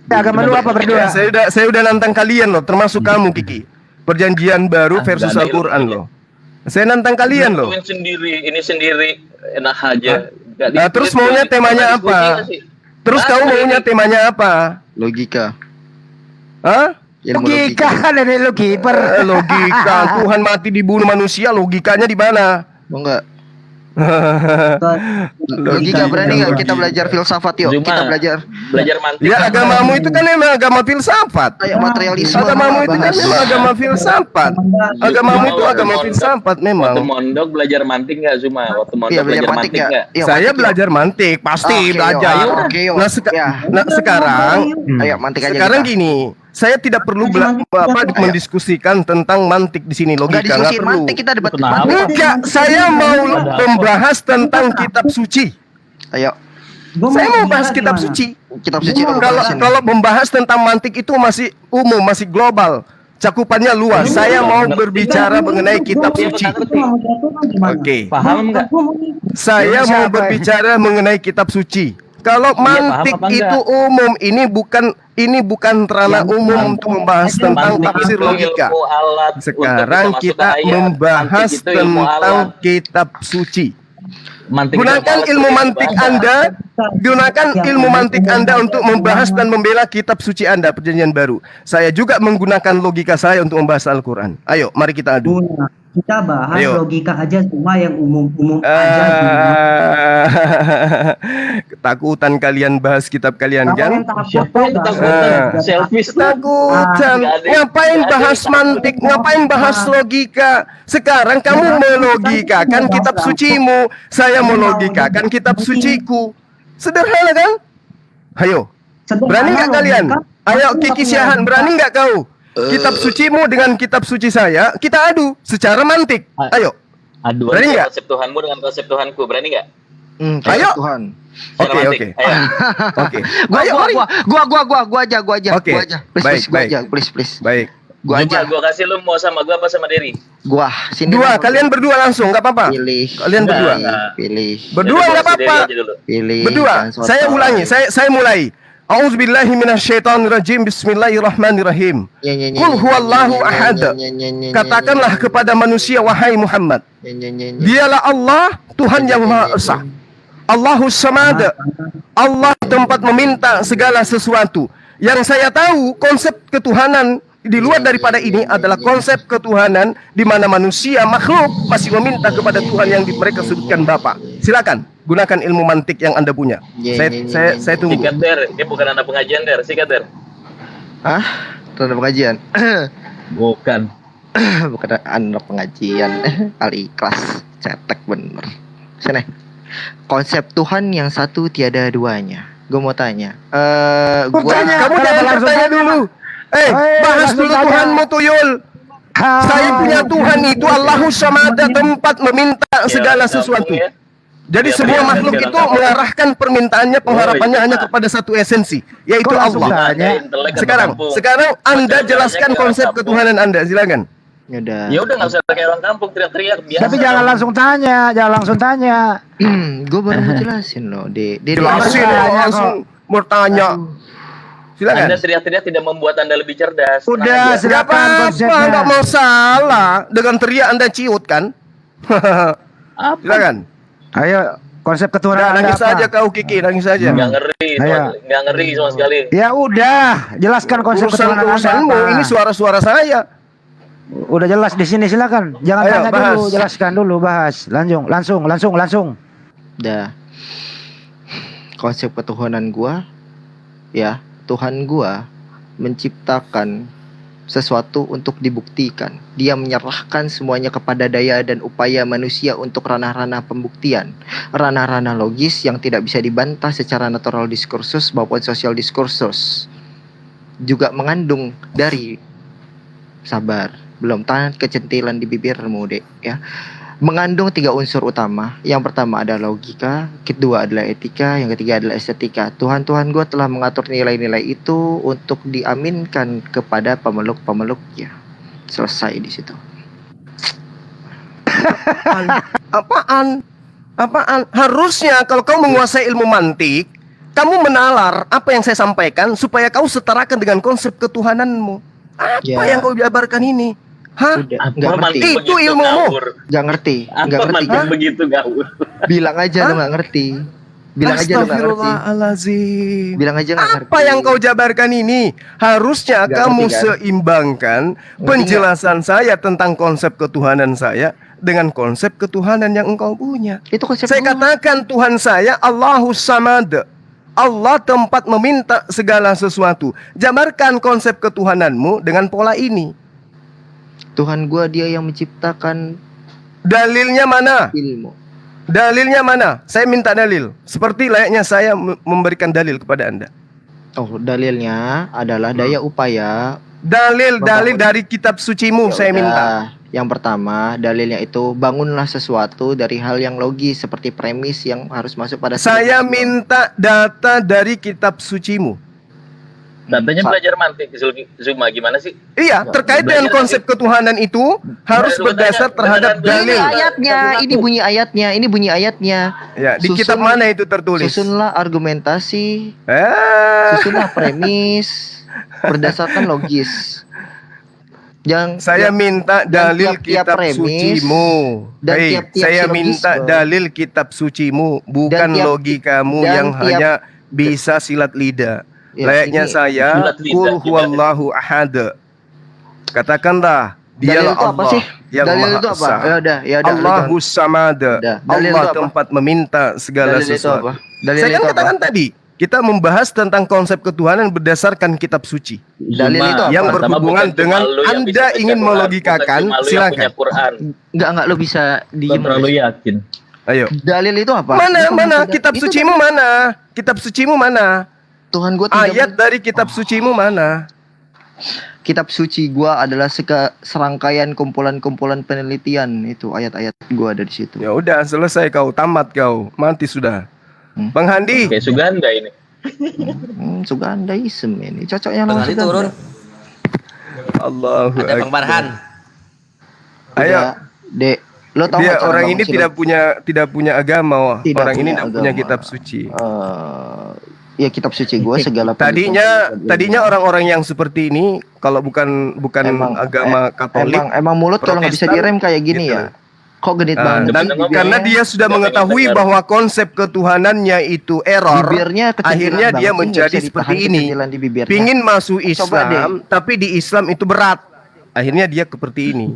Agama lu apa berdua? Ya, saya udah nantang kalian loh, termasuk kamu Kiki. Perjanjian baru versus nggak ada Al-Quran ilmunya. loh. Saya nantang kalian loh. Nentuin sendiri, ini sendiri enak aja. Nggak Nah, terus diskusi, maunya temanya diskusi apa? nggak sih? Terus Nah, kamu ini- maunya temanya apa? Logika. Hah? Ilmu Logika dari lu kiper. Logika. Tuhan mati dibunuh manusia, logikanya di mana? Mau enggak? Logika Logika berani nggak kita belajar filsafat yuk? Zuma, Kita belajar. belajar mantik. Ya agamamu itu kan memang agama filsafat. Kayak materialisme. Agamamu itu kan bahas. memang agama filsafat. Agamamu itu agama filsafat Waktu memang. mondok belajar mantik nggak Zuma? Waktu mondok Iya, belajar mantik nggak? Iya, Saya mantik, yuk. belajar mantik, pasti Oke, belajar. yuk. Oke, yuk. Nah, Ya. sekarang Ayo mantik aja. sekarang kita. gini, saya tidak perlu mendiskusikan tentang mantik di sini, Nggak logika nggak diskusi perlu. mantik, kita debat Kenapa? mantik. Enggak, saya mau membahas tentang kitab suci. Ayo, Saya mau bahas kitab suci. kitab suci lu Kalau bahasin. kalau membahas tentang mantik itu masih umum, masih global, cakupannya luas. Saya mau berbicara mengenai kitab suci. Oke. Paham nggak? Saya mau berbicara mengenai kitab suci. Kalau mantik paham apa enggak? itu umum, ini bukan ranah umum untuk membahas tentang Mantik tafsir itu logika. ilmu alat untuk Sekarang bisa masuk kita ke ayat. membahas Mantik itu ilmu tentang alat. kitab suci. Mantik itu Gunakan alat ilmu untuk mantik bahasa. Anda, gunakan ilmu mantik Anda untuk membahas dan membela kitab suci Anda, perjanjian baru. Saya juga menggunakan logika saya untuk membahas Al-Quran. Ayo, mari kita adu. Zuma, kita bahas Ayo. logika aja Zuma yang umum-umum aja. Zuma. Ketakutan kalian bahas kitab kalian Kamu yang kan? takut, Siapa yang tau nggak? ketakutan? Selfish tuh. Ketakutan. nggak ada- Ngapain nggak ada bahas yang mantik? Ngapain bahas logika? Sekarang kamu melogikakan kitab sucimu. Saya melogikakan kitab suciku. Sederhana kan? Ayo. Sederhana Berani nggak logika. kalian? Ayo Aku Kiki nggak Siahan, punya berani nggak kau? Kitab sucimu dengan kitab suci saya, kita adu secara mantik. Ayo. Aduh, Berani nggak? konsep Tuhanmu dengan konsep Tuhanku, berani nggak? Ayo. Tuhan. Secara Oke, mantik. oke. Ayo. Oke. Gua Ayo, mari. gua aja. Oke. Gua aja. Please, Baik, please, gua baik. aja. Please. Baik. Gua aja. Gua kasih lu mau sama gua apa sama Derry? Gua sini. Dua, nomor kalian berdua langsung, nggak apa-apa. pilih. Kalian berdua. Pilih. Berdua Jadi nggak gua kasih apa-apa. Derry aja dulu. Pilih. Berdua. jangan sotoy. Saya ulangi. Saya mulai. A'udzubillahi minasyaitonirrajim. Bismillahirrahmanirrahim. Qul huwallahu ahad. Katakanlah kepada manusia, wahai Muhammad, Dialah Allah, Tuhan yang Maha Esa. Allahus Samad. Allah tempat meminta segala sesuatu. Yang saya tahu, konsep ketuhanan di luar daripada ini adalah konsep ketuhanan di mana manusia makhluk masih meminta kepada Tuhan yang mereka sebutkan Bapa. Silakan gunakan ilmu mantik yang Anda punya. Saya tunggu. Sikat Der, dia bukan anak pengajian Der, sikat Der. Hah? Tanda pengajian. Bukan. Bukan anak pengajian. Al-Ikhlas. Cetek bener. Sini. Konsep Tuhan yang satu tiada duanya. Gue mau tanya. Bertanya. Kamu jangan Langsung bertanya tanya. dulu. Bahas langsung dulu tanya. Tuhanmu, Tuyul. Saya punya Tuhan itu Allahus Samad, tempat meminta segala sesuatu. Jadi Ya, sebuah ya, makhluk ya, itu ya. mengarahkan permintaannya, pengharapannya iya. hanya kepada satu esensi, yaitu Kok langsung Allah. tanya? Sekarang Anda jelaskan konsep ketuhanan Anda, silakan. Udah. Ya udah nggak usah kayak orang kampung teriak-teriak biasa. Tapi jangan langsung tanya. Gue baru mau jelasin loh, Jelasin langsung bertanya. Silakan. Anda teriak-teriak tidak membuat Anda lebih cerdas. Udah, Tenang aja. Gak silakan apa-apa, konsepnya. nggak masalah. Dengan teriak Anda ciut kan? Apa? Silakan. Ayo, konsep ketuhanan Nah, Anda nangis apa? saja kau Kiki, nangis saja. Nggak ngeri, Ayo. nggak ngeri sama sekali. Ya udah, jelaskan konsep ketuhanan Anda Urusanmu, apa. ini suara-suara saya. Udah jelas di sini, silakan. Jangan Ayo, tanya bahas. dulu, jelaskan dulu, bahas. Langsung. Dah. Konsep ketuhanan gua, ya, Tuhan gua menciptakan sesuatu untuk dibuktikan. Dia menyerahkan semuanya kepada daya dan upaya manusia untuk ranah-ranah pembuktian. Ranah-ranah logis yang tidak bisa dibantah secara natural diskursus maupun sosial diskursus. Juga mengandung dari sabar, belum tahan kecentilan di bibirmu, Dek, ya. Mengandung 3 unsur utama. Yang pertama adalah logika, kedua adalah etika, yang ketiga adalah estetika. Tuhan gue telah mengatur nilai-nilai itu untuk diaminkan kepada pemeluk-pemeluknya. Selesai di situ. Apaan? Harusnya kalau kau menguasai ilmu mantik, kamu menalar apa yang saya sampaikan supaya kau setarakan dengan konsep ketuhananmu. Apa Ya. yang kau jabarkan ini? Hah? Udah, Apa nggak ngerti, mantik Itu begitu ilmumu. ngawur? nggak ngerti, nggak Apa ngerti. mantik begitu ngawur? Bilang aja lu nggak ngerti. Bilang aja lu nggak ngerti. Astagfirullahaladzim. Bilang aja nggak ngerti. Apa yang kau jabarkan ini? Harusnya Nggak kamu ngerti, kan? seimbangkan penjelasan saya tentang konsep ketuhanan saya dengan konsep ketuhanan yang engkau punya. Itu konsep Saya gua. katakan Tuhan saya Allahus Samad. Allah tempat meminta segala sesuatu. Jabarkan konsep ketuhananmu dengan pola ini. Tuhan gua dia yang menciptakan Dalilnya mana? ilmu. Dalilnya mana? Saya minta dalil. Seperti layaknya saya memberikan dalil kepada Anda. Oh, dalilnya adalah daya upaya. Dalil Membangun. dari kitab sucimu Ya saya udah. minta. Yang pertama, dalilnya itu bangunlah sesuatu dari hal yang logis seperti premis yang harus masuk pada Saya sebuah- minta data dari kitab sucimu. Datanya belajar mantik Zuma gimana sih? Iya, terkait dengan konsep ketuhanan itu harus Nah, berdasar beneran terhadap dalil. Ini dalil. ayatnya, ini bunyi ayatnya. Ya, di Susun- kitab mana itu tertulis? Susunlah argumentasi, Eh, susunlah premis berdasarkan logis. saya minta dalil tiap-tiap kitab premis sucimu. dan Hei, tiap-tiap saya silogisme. minta dalil kitab sucimu, bukan tiap- logikamu dan yang tiap- hanya bisa silat lidah. Ya, Layaknya ini- saya, Silat lidah kul gimana? huwallahu ahad. Katakanlah, Dalil dialah itu apa Allah sih? yang Dalil Maha itu apa? Esa. Ya udah, ya udah. Allahus Samad. Udah. Dalil Allah itu apa? tempat meminta segala Dalil itu sesuatu. apa? Dalil Saya kan itu apa? katakan tadi, kita membahas tentang konsep ketuhanan berdasarkan kitab suci. Dalil Zuma, itu apa? Yang pertama berhubungan bukan dengan cuma lu yang Anda bisa baca ingin Quran, melogikakan, bukan cuma lu yang silakan. punya Quran. Enggak lu bisa Gua diem. terlalu yakin. Ayo. Dalil itu apa? Mana Itu mana maksudnya- kitab itu sucimu mana? Kitab sucimu mana? Tuhan gua tidak Ayat dari kitab sucimu mana? Kitab suci gua adalah serangkaian kumpulan-kumpulan penelitian, itu ayat-ayat gua ada di situ. Ya udah, selesai kau, tamat kau, mati sudah. Bang Handi, Kayak Suganda ini. Sugandaism ini cocoknya lawan Tadi Suganda. turun. Allahu Ada Bang Akbar. Barhan. Ayo, Udah, Dek, lo tau dia nggak cara orang bangun ini silat? tidak punya agama. Wah. Tidak Orang ini punya tidak punya agama. kitab suci. Ya kitab suci gua segala Tadinya orang-orang yang seperti ini kalau bukan Emang- agama Katolik, emang mulut kalau nggak bisa Protestan, direm kayak gini gitu. ya. Kok genit banget? dan Bener ngomong. karena dia sudah Nggak mengetahui pengen dengar. bahwa konsep ketuhanannya itu error, Bibirnya kecentilan akhirnya banget dia sih, menjadi nggak bisa seperti ditahan ini. kecentilan di bibirnya. Pingin masuk Coba Islam, tapi di Islam itu berat. Akhirnya dia seperti ini.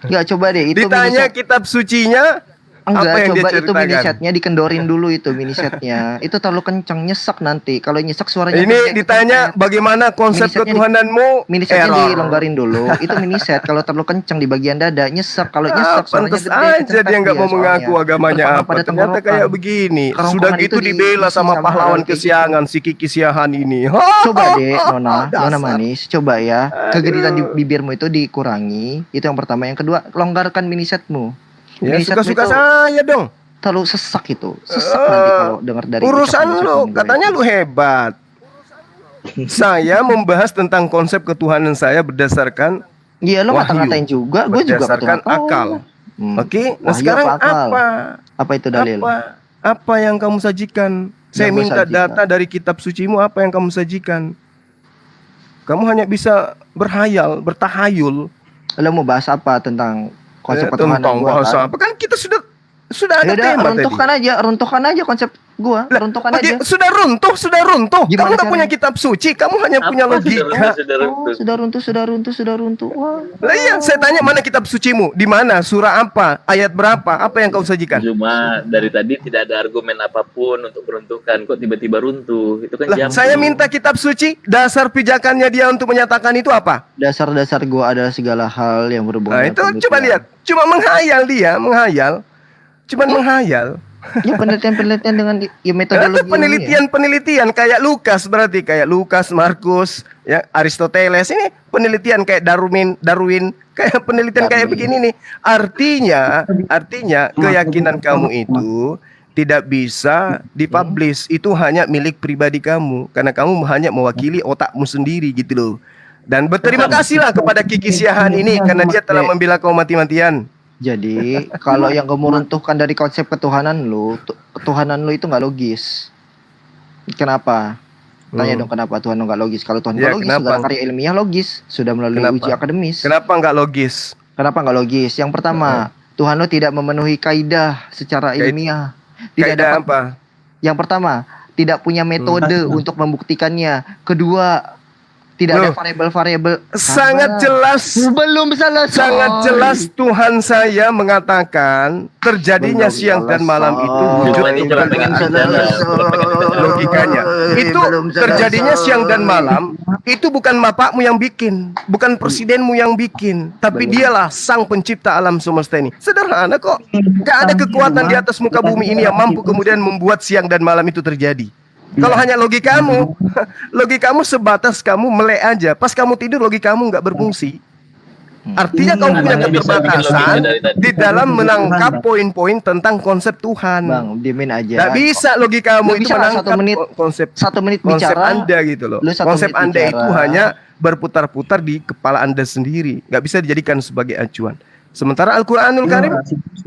Nggak, coba deh itu Ditanya miniset. kitab sucinya, Enggak, apa yang dia coba itu ceritakan? minisetnya dikendorin dulu itu minisetnya. Itu terlalu kenceng, nyesek nanti. Kalau nyesek suaranya Ini pendek, ditanya kecepet. bagaimana konsep Minisetnya ketuhananmu, Minisetnya error. dilonggarin dulu. Itu miniset. Kalau terlalu kenceng di bagian dada, nyesek. Kalau nyesek suaranya Pantes gede, aja kecepet dia nggak mau soalnya. mengaku agamanya Terpapar apa. pada Ternyata tenggorokan. kayak begini. Kerongkongan Sudah itu gitu dibela diisi sama sama pahlawan hal kayak gitu. kesiangan si Kiki Siahan ini. Coba deh, Nona Dasar. manis, coba ya. Kegeditan di bibirmu itu dikurangi. Itu yang pertama. Yang kedua, longgarkan minisetmu. Ya Minisetmu suka-suka itu saya dong. terlalu sesak itu. Sesak nanti kalau dengar dari Urusan ucapan lu, ucapan gue. katanya lu hebat. Saya membahas tentang konsep ketuhanan saya berdasarkan Iya, lo Wahyu. ngata-ngatain juga, gue juga Berdasarkan ngata-ngatain. akal. Oke, nah Wahyu sekarang apa akal? apa? Apa itu dalil? Apa yang kamu sajikan? Saya Yang gua minta sajikan. data dari kitab sucimu, apa yang kamu sajikan? Kamu hanya bisa berhayal, bertahayul. Lo mau bahas apa tentang konsep ketuhanan Tentang gua bahasa kan? apa? Kan kita sudah ada Yaudah, tema runtuhkan aja konsep gua, runtuhkan aja. Sudah runtuh. Kamu Gimana nggak punya caranya? kitab suci, kamu hanya punya Apa logika. Sudah runtuh. Wah. Lah iya, saya tanya mana kitab sucimu? Di mana? Surah apa? Ayat berapa? Apa yang kau sajikan? Cuma dari tadi tidak ada argumen apapun untuk meruntuhkan, kok tiba-tiba runtuh? Itu kan Lah, jam. saya minta kitab suci, dasar pijakannya dia untuk menyatakan itu apa? Dasar-dasar gua adalah segala hal yang berhubungan Nah, itu dengan coba pemikiran. lihat. Cuma menghayal dia, Cuman menghayal. Ya penelitian-penelitian dengan ya metodologi. Itu penelitian kayak Lukas, berarti kayak Lukas, Markus, ya Aristoteles. Ini penelitian kayak Darwin, kayak penelitian kayak begini nih. Artinya keyakinan kamu itu tidak bisa dipublish. Itu hanya milik pribadi kamu karena kamu hanya mewakili otakmu sendiri gitu loh. Dan berterima kasihlah kepada Kiki Siahan ini karena dia telah membela kaum mati-matian. Jadi kalau yang kamu runtuhkan dari konsep ketuhanan lu itu nggak logis. Kenapa? Tanya dong kenapa Tuhan nggak logis? Kalau Tuhan Ya, nggak logis, kenapa? segala karya ilmiah logis, sudah melalui Kenapa? uji akademis. Kenapa nggak logis? Kenapa nggak logis? Yang pertama, Tuhan lo tidak memenuhi kaidah secara ilmiah. Tidak Kaidah dapat. apa? Yang pertama, tidak punya metode untuk membuktikannya. Kedua, tidak ada Loh, variabel-variabel. Sangat jelas. Belum selesai. Sangat jelas Tuhan saya mengatakan terjadinya Belum siang dan malam itu selesai. wujud Cuma ini cuma pengen logikanya. Itu terjadinya siang dan malam itu bukan bapakmu yang bikin, bukan presidenmu yang bikin, tapi dialah sang pencipta alam semesta ini. Sederhana kok. Gak ada kekuatan di atas muka bumi ini yang mampu kemudian membuat siang dan malam itu terjadi. Kalau hanya logikamu sebatas kamu melek aja. Pas kamu tidur logikamu nggak berfungsi. Artinya kamu punya Anda bisa bikin keterbatasan logika dari tadi. di dalam menangkap poin-poin tentang konsep Tuhan. Bang, diemin aja. Nggak bisa logikamu Lu itu bicara menangkap 1 menit. konsep 1 menit konsep bicara. Anda gitu loh. Lu 1 Konsep menit Anda bicara. itu hanya berputar-putar di kepala Anda sendiri. Nggak bisa dijadikan sebagai acuan. Sementara Al-Quranul Karim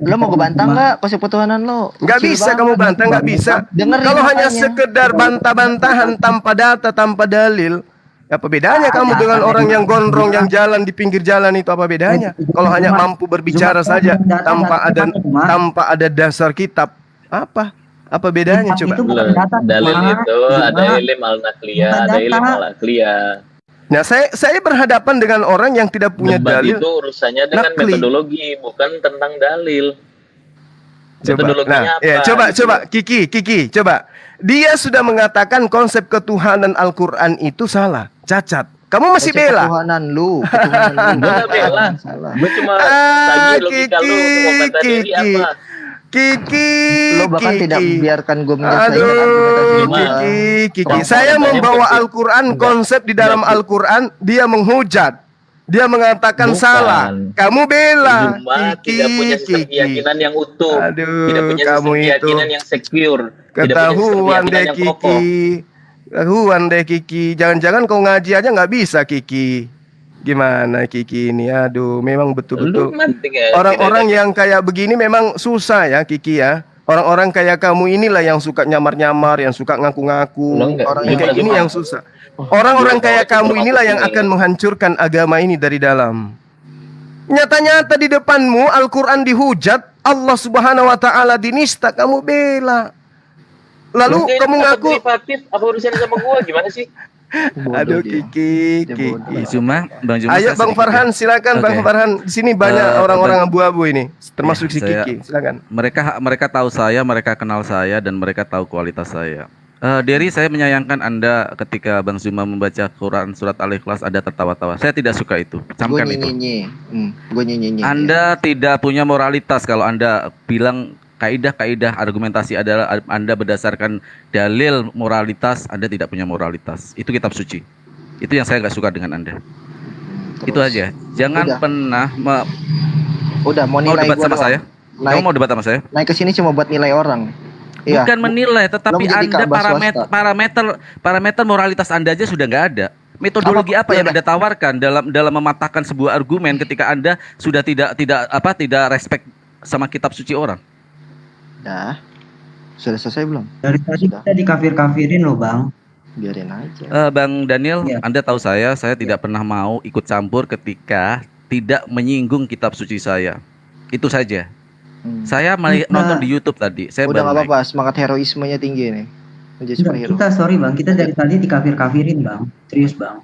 Lo mau ngebantah nggak konsep ketuhanan lo? nggak Kecil bisa banget. kamu bantah, nggak bisa. Dengerin Kalau hanya makanya. sekedar bantah-bantahan tanpa data, tanpa dalil, apa bedanya kamu dengan orang yang gondrong yang jalan di pinggir jalan itu, apa bedanya? Kalau hanya mampu berbicara saja tanpa ada dasar kitab, apa bedanya coba? Dalil itu ada ilm al-nakliyah, ada ilm al-akliyah. Nah, saya berhadapan dengan orang yang tidak punya Debat dalil. itu urusannya dengan nakli. metodologi, bukan tentang dalil. Coba. Metodologinya Nah, apa? ya, coba Kiki, coba. Dia sudah mengatakan konsep ketuhanan Al-Quran itu salah, cacat. Kamu masih Konsep bela? Ketuhanan lu. Ketuhanan lu. Gue gak bela. Salah. Gue cuma tanya logika lu untuk komentar diri Kiki. apa. Kiki, Lo bahkan tidak biarkan gue menyelesaikan Aduh, argumentasi gua. Kiki. Orang Saya tanya membawa betul. Al-Quran, konsep di dalam Enggak. Al-Quran, dia menghujat. Dia mengatakan Bukan. salah. Kamu bela. Cuma tidak punya sistem keyakinan yang utuh. Aduh, Tidak punya kamu sistem keyakinan itu. yang secure. Tidak punya sistem Ketahuan keyakinan deh yang kokoh. Kiki. Ketahuan deh Kiki. Jangan-jangan kau ngaji aja nggak bisa Kiki. Gimana Kiki ini? Aduh, memang Lu betul-betul. mati kayak Orang-orang tidak ada. yang kayak begini memang susah ya Kiki ya. Orang-orang kayak kamu inilah yang suka nyamar-nyamar, yang suka ngaku-ngaku. Lo enggak. Orang Yang kayak kayak gini gimana? yang susah. Orang-orang kayak kamu termasuk inilah yang ini. akan menghancurkan agama ini dari dalam. Nyata-nyata di depanmu Al-Quran dihujat, Allah Subhanahu wa taala dinista, kamu bela. Lalu Lu kayak kamu dapat ngaku, derivatif, apa urusannya sama gua? Gimana sih? Bodoh aduh dia. Kiki, Dia Kiki. bodoh. Bang Juma Ayo saya Bang sedikit Farhan, ya. silakan Bang Oke. Farhan. Di sini banyak orang-orang Bang- abu-abu ini, termasuk si saya- Kiki. Silakan. Mereka tahu saya, mereka kenal saya, dan mereka tahu kualitas saya. Derry, saya menyayangkan Anda ketika Bang Zuma membaca Quran surat Al-Ikhlas ada tertawa-tawa. Saya tidak suka itu. Gue Camkan itu. nyenyi. Gue nyenyi. Anda tidak punya moralitas kalau Anda bilang kaidah-kaidah argumentasi adalah Anda berdasarkan dalil moralitas, Anda tidak punya moralitas. Itu kitab suci. Itu yang saya nggak suka dengan Anda. Itu aja. Jangan Udah. pernah Udah mau mau nilai debat gua sama doang. saya. Kamu mau debat sama saya? Naik ke sini cuma buat nilai orang. Iya. Bukan menilai, tetapi Lo menjadi Anda Ka'bah swasta. parameter moralitas Anda aja sudah nggak ada. Metodologi apa yang Anda tawarkan dalam mematahkan sebuah argumen ketika Anda sudah tidak respect sama kitab suci orang? Dah. Sudah selesai belum? Dari tadi Sudah. kita dikafir-kafirin loh bang. Biarin aja. Bang Daniel, Iya. Anda tahu saya tidak pernah mau ikut campur ketika tidak menyinggung kitab suci saya. Itu saja. Saya nonton di YouTube tadi. Saya Udah baru nggak naik. apa-apa, semangat heroismenya tinggi nih. Menjadi superhero. Kita sorry bang, kita dari tadi dikafir-kafirin bang. Serius bang.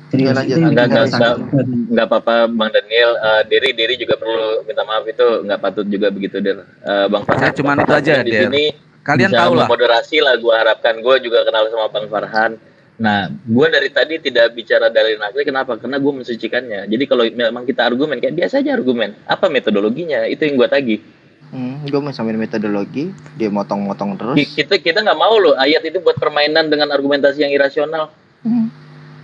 Serius. Ya, lanjut. Itu yang Enggak, bikin enggak, kita sakit. nggak apa-apa Bang Daniel. Diri juga perlu minta maaf, itu nggak patut juga begitu Der. Bang Farhan. Saya cuman Bang itu aja, Farhan di Der. sini Kalian bisa tahu lah. moderasi lah. Gue harapkan, gue juga kenal sama Bang Farhan. Nah, gue dari tadi tidak bicara dalil nakli. Kenapa? Karena gue mensucikannya. Jadi kalau memang kita argumen kayak biasa aja argumen. Apa metodologinya? Itu yang gue tagih. Gue mau sambil metodologi, dia motong-motong terus. Kita nggak mau loh ayat itu buat permainan dengan argumentasi yang irasional.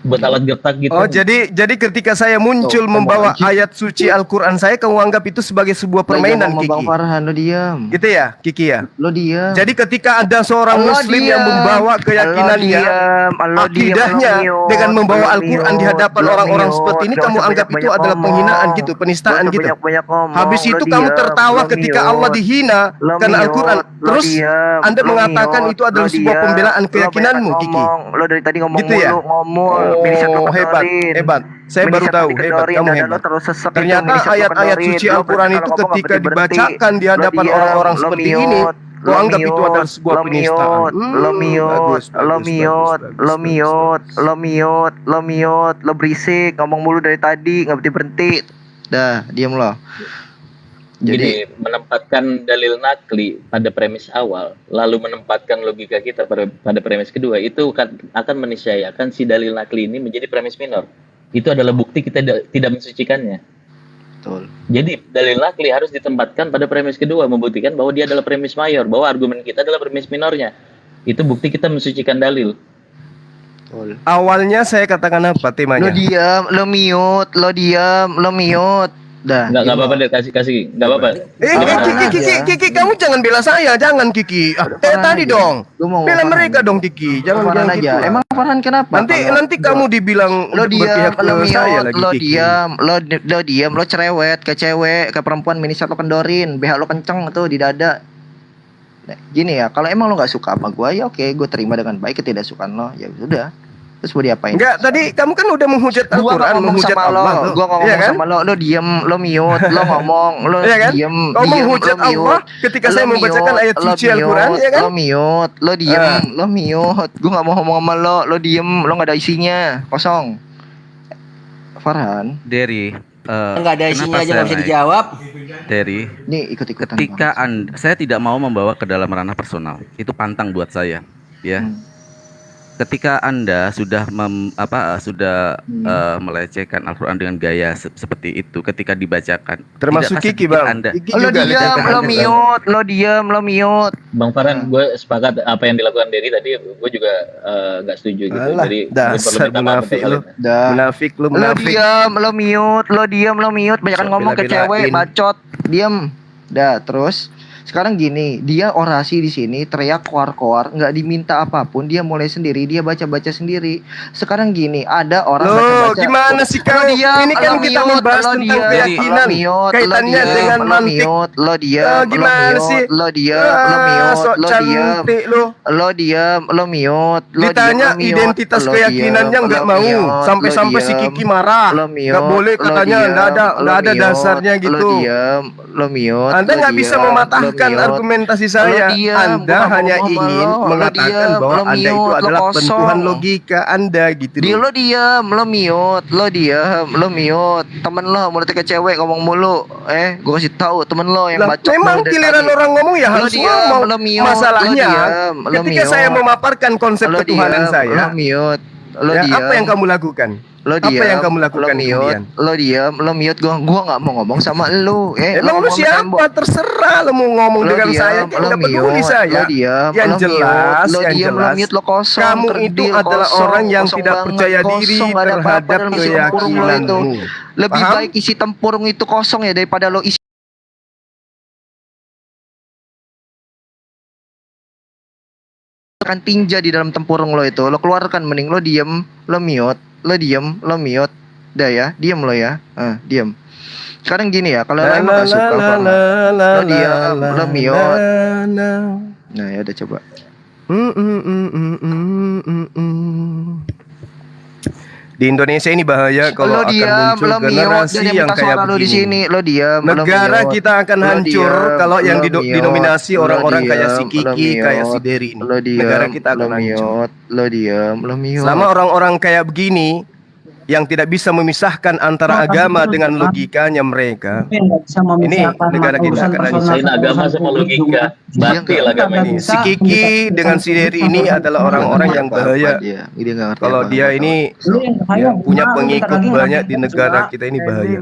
Buat alat gertak gitu. Oh, jadi ketika saya muncul Tuh, membawa kamu ayat suci Al-Qur'an saya, kamu anggap itu sebagai sebuah permainan, Bang Kiki. Farhan, lo diam. Gitu ya, Kiki ya. Lo diam. Jadi ketika ada seorang muslim yang membawa keyakinannya, akidahnya dengan membawa Al-Qur'an di hadapan orang-orang seperti ini, kamu anggap itu adalah penghinaan gitu, penistaan gitu. Habis itu kamu tertawa ketika Allah dihina karena Al-Qur'an. Terus Anda mengatakan itu adalah sebuah pembelaan keyakinanmu, Kiki. Lo dari tadi ngomong Gitu ya? Oh, hebat. Saya baru tahu, hebat, kamu hebat. Ternyata ayat-ayat suci Al-Quran itu ketika dibacakan di hadapan orang-orang seperti ini, kau anggap itu adalah sebuah penistaan. Lo berisik, ngomong mulu dari tadi, nggak berhenti. Dah, diam lo. Jadi menempatkan dalil nakli pada premis awal, lalu menempatkan logika kita pada premis kedua, itu akan meniscayakan si dalil nakli ini menjadi premis minor. Itu adalah bukti kita tidak mensucikannya. Betul. Jadi dalil nakli harus ditempatkan pada premis kedua, membuktikan bahwa dia adalah premis mayor, bahwa argumen kita adalah premis minornya. Itu bukti kita mensucikan dalil. Betul. Awalnya saya katakan apa temanya? Lo diam, lo mute. Dah. Nggak apa-apa deh, kasih nggak apa-apa. Kiki, kamu jangan bela saya, jangan Kiki. Tadi dong. Bela mereka dong, Kiki. Jangan Farhan gitu. aja. Emang Farhan kenapa? Nanti kamu dibilang Lo berpihak diam, ke saya lagi, Kiki. lo diam, lo cerewet ke cewek, ke perempuan, miniset lo kendorin, BH lo kenceng tuh di dada. Nah, gini ya, kalau emang lo nggak suka sama gue, ya oke, gue terima dengan baik ketidaksukaan lo, ya sudah. Terus mau diapain? Enggak, tadi kamu kan udah menghujat Al-Quran, menghujat Allah. Gua ngomong Iya kan? sama lo diem, lo mute, lo ngomong, lo Iya kan? diem, Kau menghujat Allah ketika saya membacakan ayat suci Al-Quran, ya kan? Lo mute, lo diem, lo mute. Gua nggak mau ngomong sama lo diem, lo nggak ada isinya, kosong. Farhan, Derry, Nggak ada isinya kenapa aja nggak saya bisa naik? dijawab. Derry, nih ikut-ikutan. ketika saya tidak mau membawa ke dalam ranah personal, itu pantang buat saya, ya. Ketika Anda sudah melecehkan Al-Quran dengan gaya seperti itu, ketika dibacakan, Termasuk tidakkah Kiki, sedikit Bang. Anda, Kiki Lo juga diam, lecehkan lo Al-Quran. mute. Bang Farhan, gue sepakat apa yang dilakukan Derry tadi, gue juga nggak setuju gitu. Alah, Jadi gue perlu dasar minta maaf munafik untuk lu. hal ini. Dah. Munafik lu, Lo munafik. diam, lo mute. Banyakan Sok ngomong ke bela-belain. cewek, bacot. Diam. Dah, terus sekarang gini, dia orasi di sini teriak koar-koar, nggak diminta apapun, dia mulai sendiri, dia baca-baca sendiri. Sekarang gini, ada orang Loh, baca-baca. gimana sih kau? Lo diam, Ini kan lo kita mute, membahas lo tentang diam, keyakinan. lo mute, Kaitannya lo diam, dengan lo mantik. mute, lo diam, Gimana sih? lo diam, lo Sok mute, lo diam. cantik lu. Lo diam, lo mute, lo Ditanya diam, lo mute, identitas lo keyakinannya diam, nggak lo mau. mute, Sampai-sampai lo si diam, Kiki marah. lo mute, Nggak boleh lo katanya, diam, nggak ada lo dasarnya mute, gitu. Lo diam, lo mute, Anda lo nggak bisa diam, mematahkan lo mute. argumentasi saya. Lo diam, Anda gua nggak hanya mau ngomong ingin sama lo. Lo mengatakan diam, bahwa lo Anda itu mute, lo adalah kosong. bentuhan logika Anda gitu Dia loh. lo diam, lo mute, lo diam, lo mute. Temen lo mulutnya ke cewek ngomong mulu. Gue kasih tahu temen lo yang Lah, bacot. memang lo dari giliran tadi. orang ngomong ya Lo harus diam, ngomong. lo mute, Masalahnya lo diam, lo ketika mute. saya memaparkan konsep Lo ketuhanan diam, saya, lo mute, lo ya, diam. apa yang kamu lakukan? Lo Apa diam, yang kamu lakukan lo mute, kemudian? lo diam, lo mute. Gua nggak mau ngomong sama lu. Emang lu ngomong sama tembok. siapa? Terserah lu mau ngomong Lo dengan diam, saya, kayak lo nggak peduli mute, saya. lo diam, Yang lo jelas, mute, lo yang diam, lo jelas, mute, lo kosong, kamu itu kerdil, adalah kosong, orang yang kosong tidak banget, percaya diri kosong, nggak ada apa-apa terhadap dalam isi tempurung lo itu. keyakinanmu. Lebih Paham? baik isi tempurung itu kosong ya daripada lo isi keluarkan tinja di dalam tempurung lo itu. Lo keluarkan, mending lo diem, lo mute, lo diem, lo mute. Dah ya, diem lo ya. Diem. Sekarang gini ya, kalau lo emang gak suka lo diem, lo mute. Nah ya udah coba. Di Indonesia ini bahaya kalau Lo akan diam, muncul lo mute, generasi dan yang minta kayak suara lo di sini. begini. Lo diam, lo Negara mute. kita akan Lo hancur diam, kalau yang lo mute, dinominasi orang-orang lo kayak si diam, Kiki, lo kayak si mute, Dery ini. Lo diam, Negara kita akan lo hancur. mute, lo diam, lo mute. Selama orang-orang kayak begini yang tidak bisa memisahkan antara agama dengan logikanya mereka, ini negara kita akan hancur. Misahin agama sama logika, batil agama ini. Si Kiki dengan si Dery ini adalah orang-orang yang bahaya. Dia nggak ngerti Kalau apa-apa. dia ini ya, punya pengikut banyak di negara kita ini bahaya.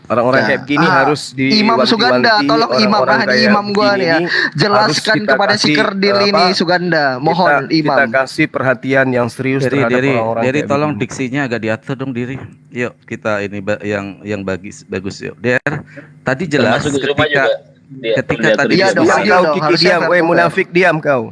Orang-orang Ya. kayak begini harus Imam Suganda, tolong imam imam gua nih ya. Jelaskan kepada si kerdil ini Suganda, mohon imam. Kita kasih perhatian yang serius terhadap orang-orang Dari kayak tolong begini. diksinya agak diatur dong Diri. Yuk kita ini yang bagus yuk. Der, tadi jelas Termasuk Zuma ketika juga. ketika tadi Iya dong, Diam adil kau dong, Kiki, harusnya diam, fair weh to fair. munafik, diam kau.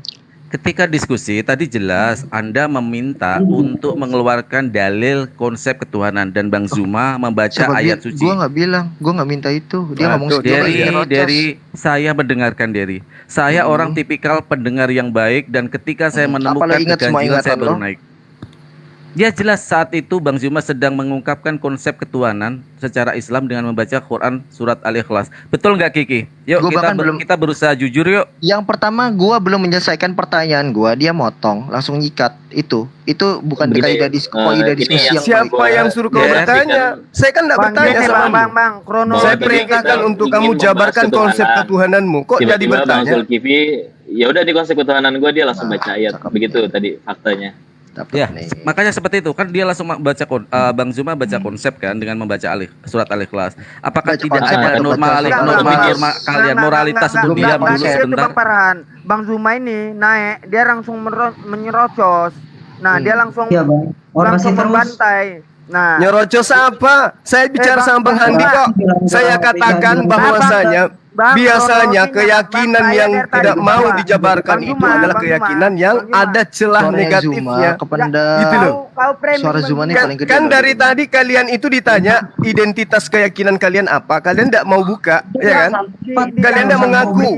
ketika diskusi tadi jelas Anda meminta untuk mengeluarkan dalil konsep ketuhanan dan Bang Zuma membaca Siapa ayat suci. Gua nggak bilang, gua nggak minta itu. Dia ngomong Waduh, sendiri. Dari saya mendengarkan Derry. Saya orang tipikal pendengar yang baik dan ketika saya menemukan Apalagi ingat semua keganjilan saya ingatan baru lo. naik. Dia jelas saat itu Bang Zuma sedang mengungkapkan konsep ketuhanan secara Islam dengan membaca Quran surat Al-Ikhlas. Betul nggak Kiki? Yuk Gua bahkan kita berusaha jujur yuk. Yang pertama gua belum menyelesaikan pertanyaan gua, dia motong, langsung nyikat. Itu bukan Begini, kaidah ini diskusi yang yang Siapa baik. yang suruh kau Ya, bertanya? Saya kan tidak bertanya sama kamu. Saya perintahkan untuk kamu jabarkan konsep ketuhananmu. Kok jadi Tiba-tiba Bang bertanya? Zulkifli, ya udah di konsep ketuhanan gue dia langsung baca ayat. cakep. Begitu tadi faktanya. Dapat Ya, nih. makanya seperti itu kan dia langsung baca Bang Zuma baca konsep kan dengan membaca surat Al-Ikhlas. Apakah Baca tidak konsep ada atau norma baca norma kalian moralitas untuk diam dulu sebentar? Parahan. Bang Zuma ini naik, dia langsung menyerocos. Nah, dia langsung Iya bang. Orang masih langsung terus. membantai. Nah, Nyerocos apa? Saya bicara sama Bang Handi kok. Saya katakan bahwasanya biasanya keyakinan yang tidak mau dijabarkan itu adalah keyakinan yang ada celah Suaranya negatifnya. Zuma kependam. Gitu loh. kau framing Suara Zuma nih Kan, paling gede. kan dari tadi kalian itu ditanya identitas keyakinan kalian apa, kalian tidak mau buka, ya kan? Kalian tidak mengaku.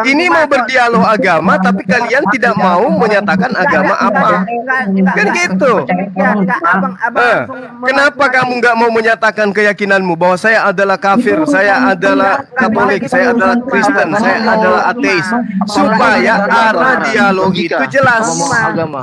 Ini mau berdialog agama, tapi kalian tidak mau menyatakan agama apa. Kan gitu. Kenapa kamu nggak mau menyatakan keyakinanmu bahwa saya adalah kafir, saya adalah Katolik, saya adalah Kristen, saya adalah ateis, supaya arah dialog itu jelas. Ngomong agama.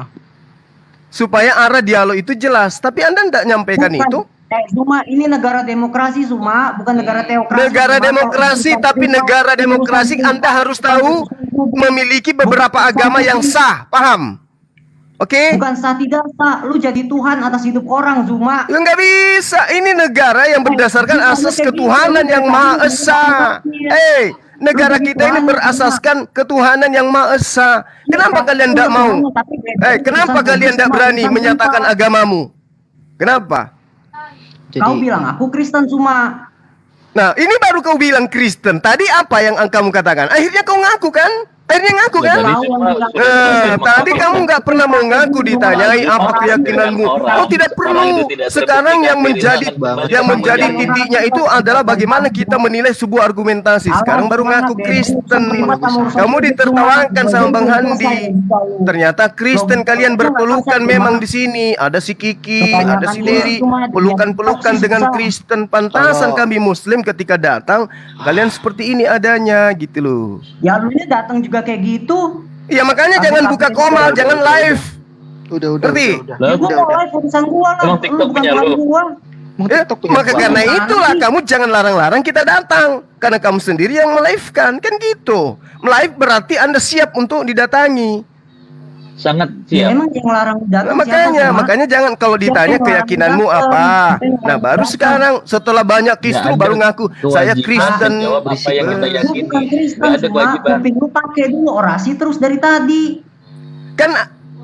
Supaya arah dialog itu jelas. Tapi Anda tidak nyampaikan itu. Zuma ini negara demokrasi Zuma, bukan negara teokrasi. Negara Zuma. demokrasi, tapi negara demokrasi Anda harus tahu memiliki beberapa agama yang sah, paham? Oke? Bukan sah tidak sah, lu jadi Tuhan atas hidup orang Zuma. Lu nggak bisa. Ini negara yang berdasarkan asas ketuhanan yang Maha Esa. Negara kita ini berasaskan ketuhanan yang Maha Esa. Kenapa kalian tidak mau? Kenapa kalian tidak berani menyatakan agamamu? Kenapa? Kau bilang aku Kristen Zuma. Nah, ini baru kau bilang Kristen. Tadi apa yang kamu katakan? Akhirnya kau ngaku kan? Akhirnya ngaku kan? Tadi kamu nggak pernah mengaku, ditanyai apa keyakinanmu. Kau tidak perlu. Sekarang yang menjadi titiknya itu adalah bagaimana kita menilai sebuah argumentasi. Sekarang baru ngaku Kristen. Kamu ditertawakan sama Bang Handi. Ternyata Kristen kalian berpelukan memang di sini. Ada si Kiki, ada si Dery, pelukan-pelukan dengan Kristen. Pantasan kami Muslim ketika datang, kalian seperti ini adanya gitu loh. Ya lu ini datang juga kayak gitu. Ya makanya jangan buka komal, jangan live. Udah. Ngerti? Ya gua mau live urusan gua lah. Emang TikTok Lu bukan punya lu? tuan gua. Maka karena itulah kamu jangan larang-larang kita datang. Karena kamu sendiri yang melive-kan, kan gitu. Melive berarti Anda siap untuk didatangi. Sangat Ya, siap. emang yang larang datang Makanya jangan kalau ditanya keyakinanmu apa. Nah, baru sekarang setelah banyak kisru baru ngaku saya Kristen. Jawab apa yang kita yakini. Bukan Kristen, Nggak ada Zuma. kewajiban. Kuping lu pakai dulu orasi terus dari tadi. Kan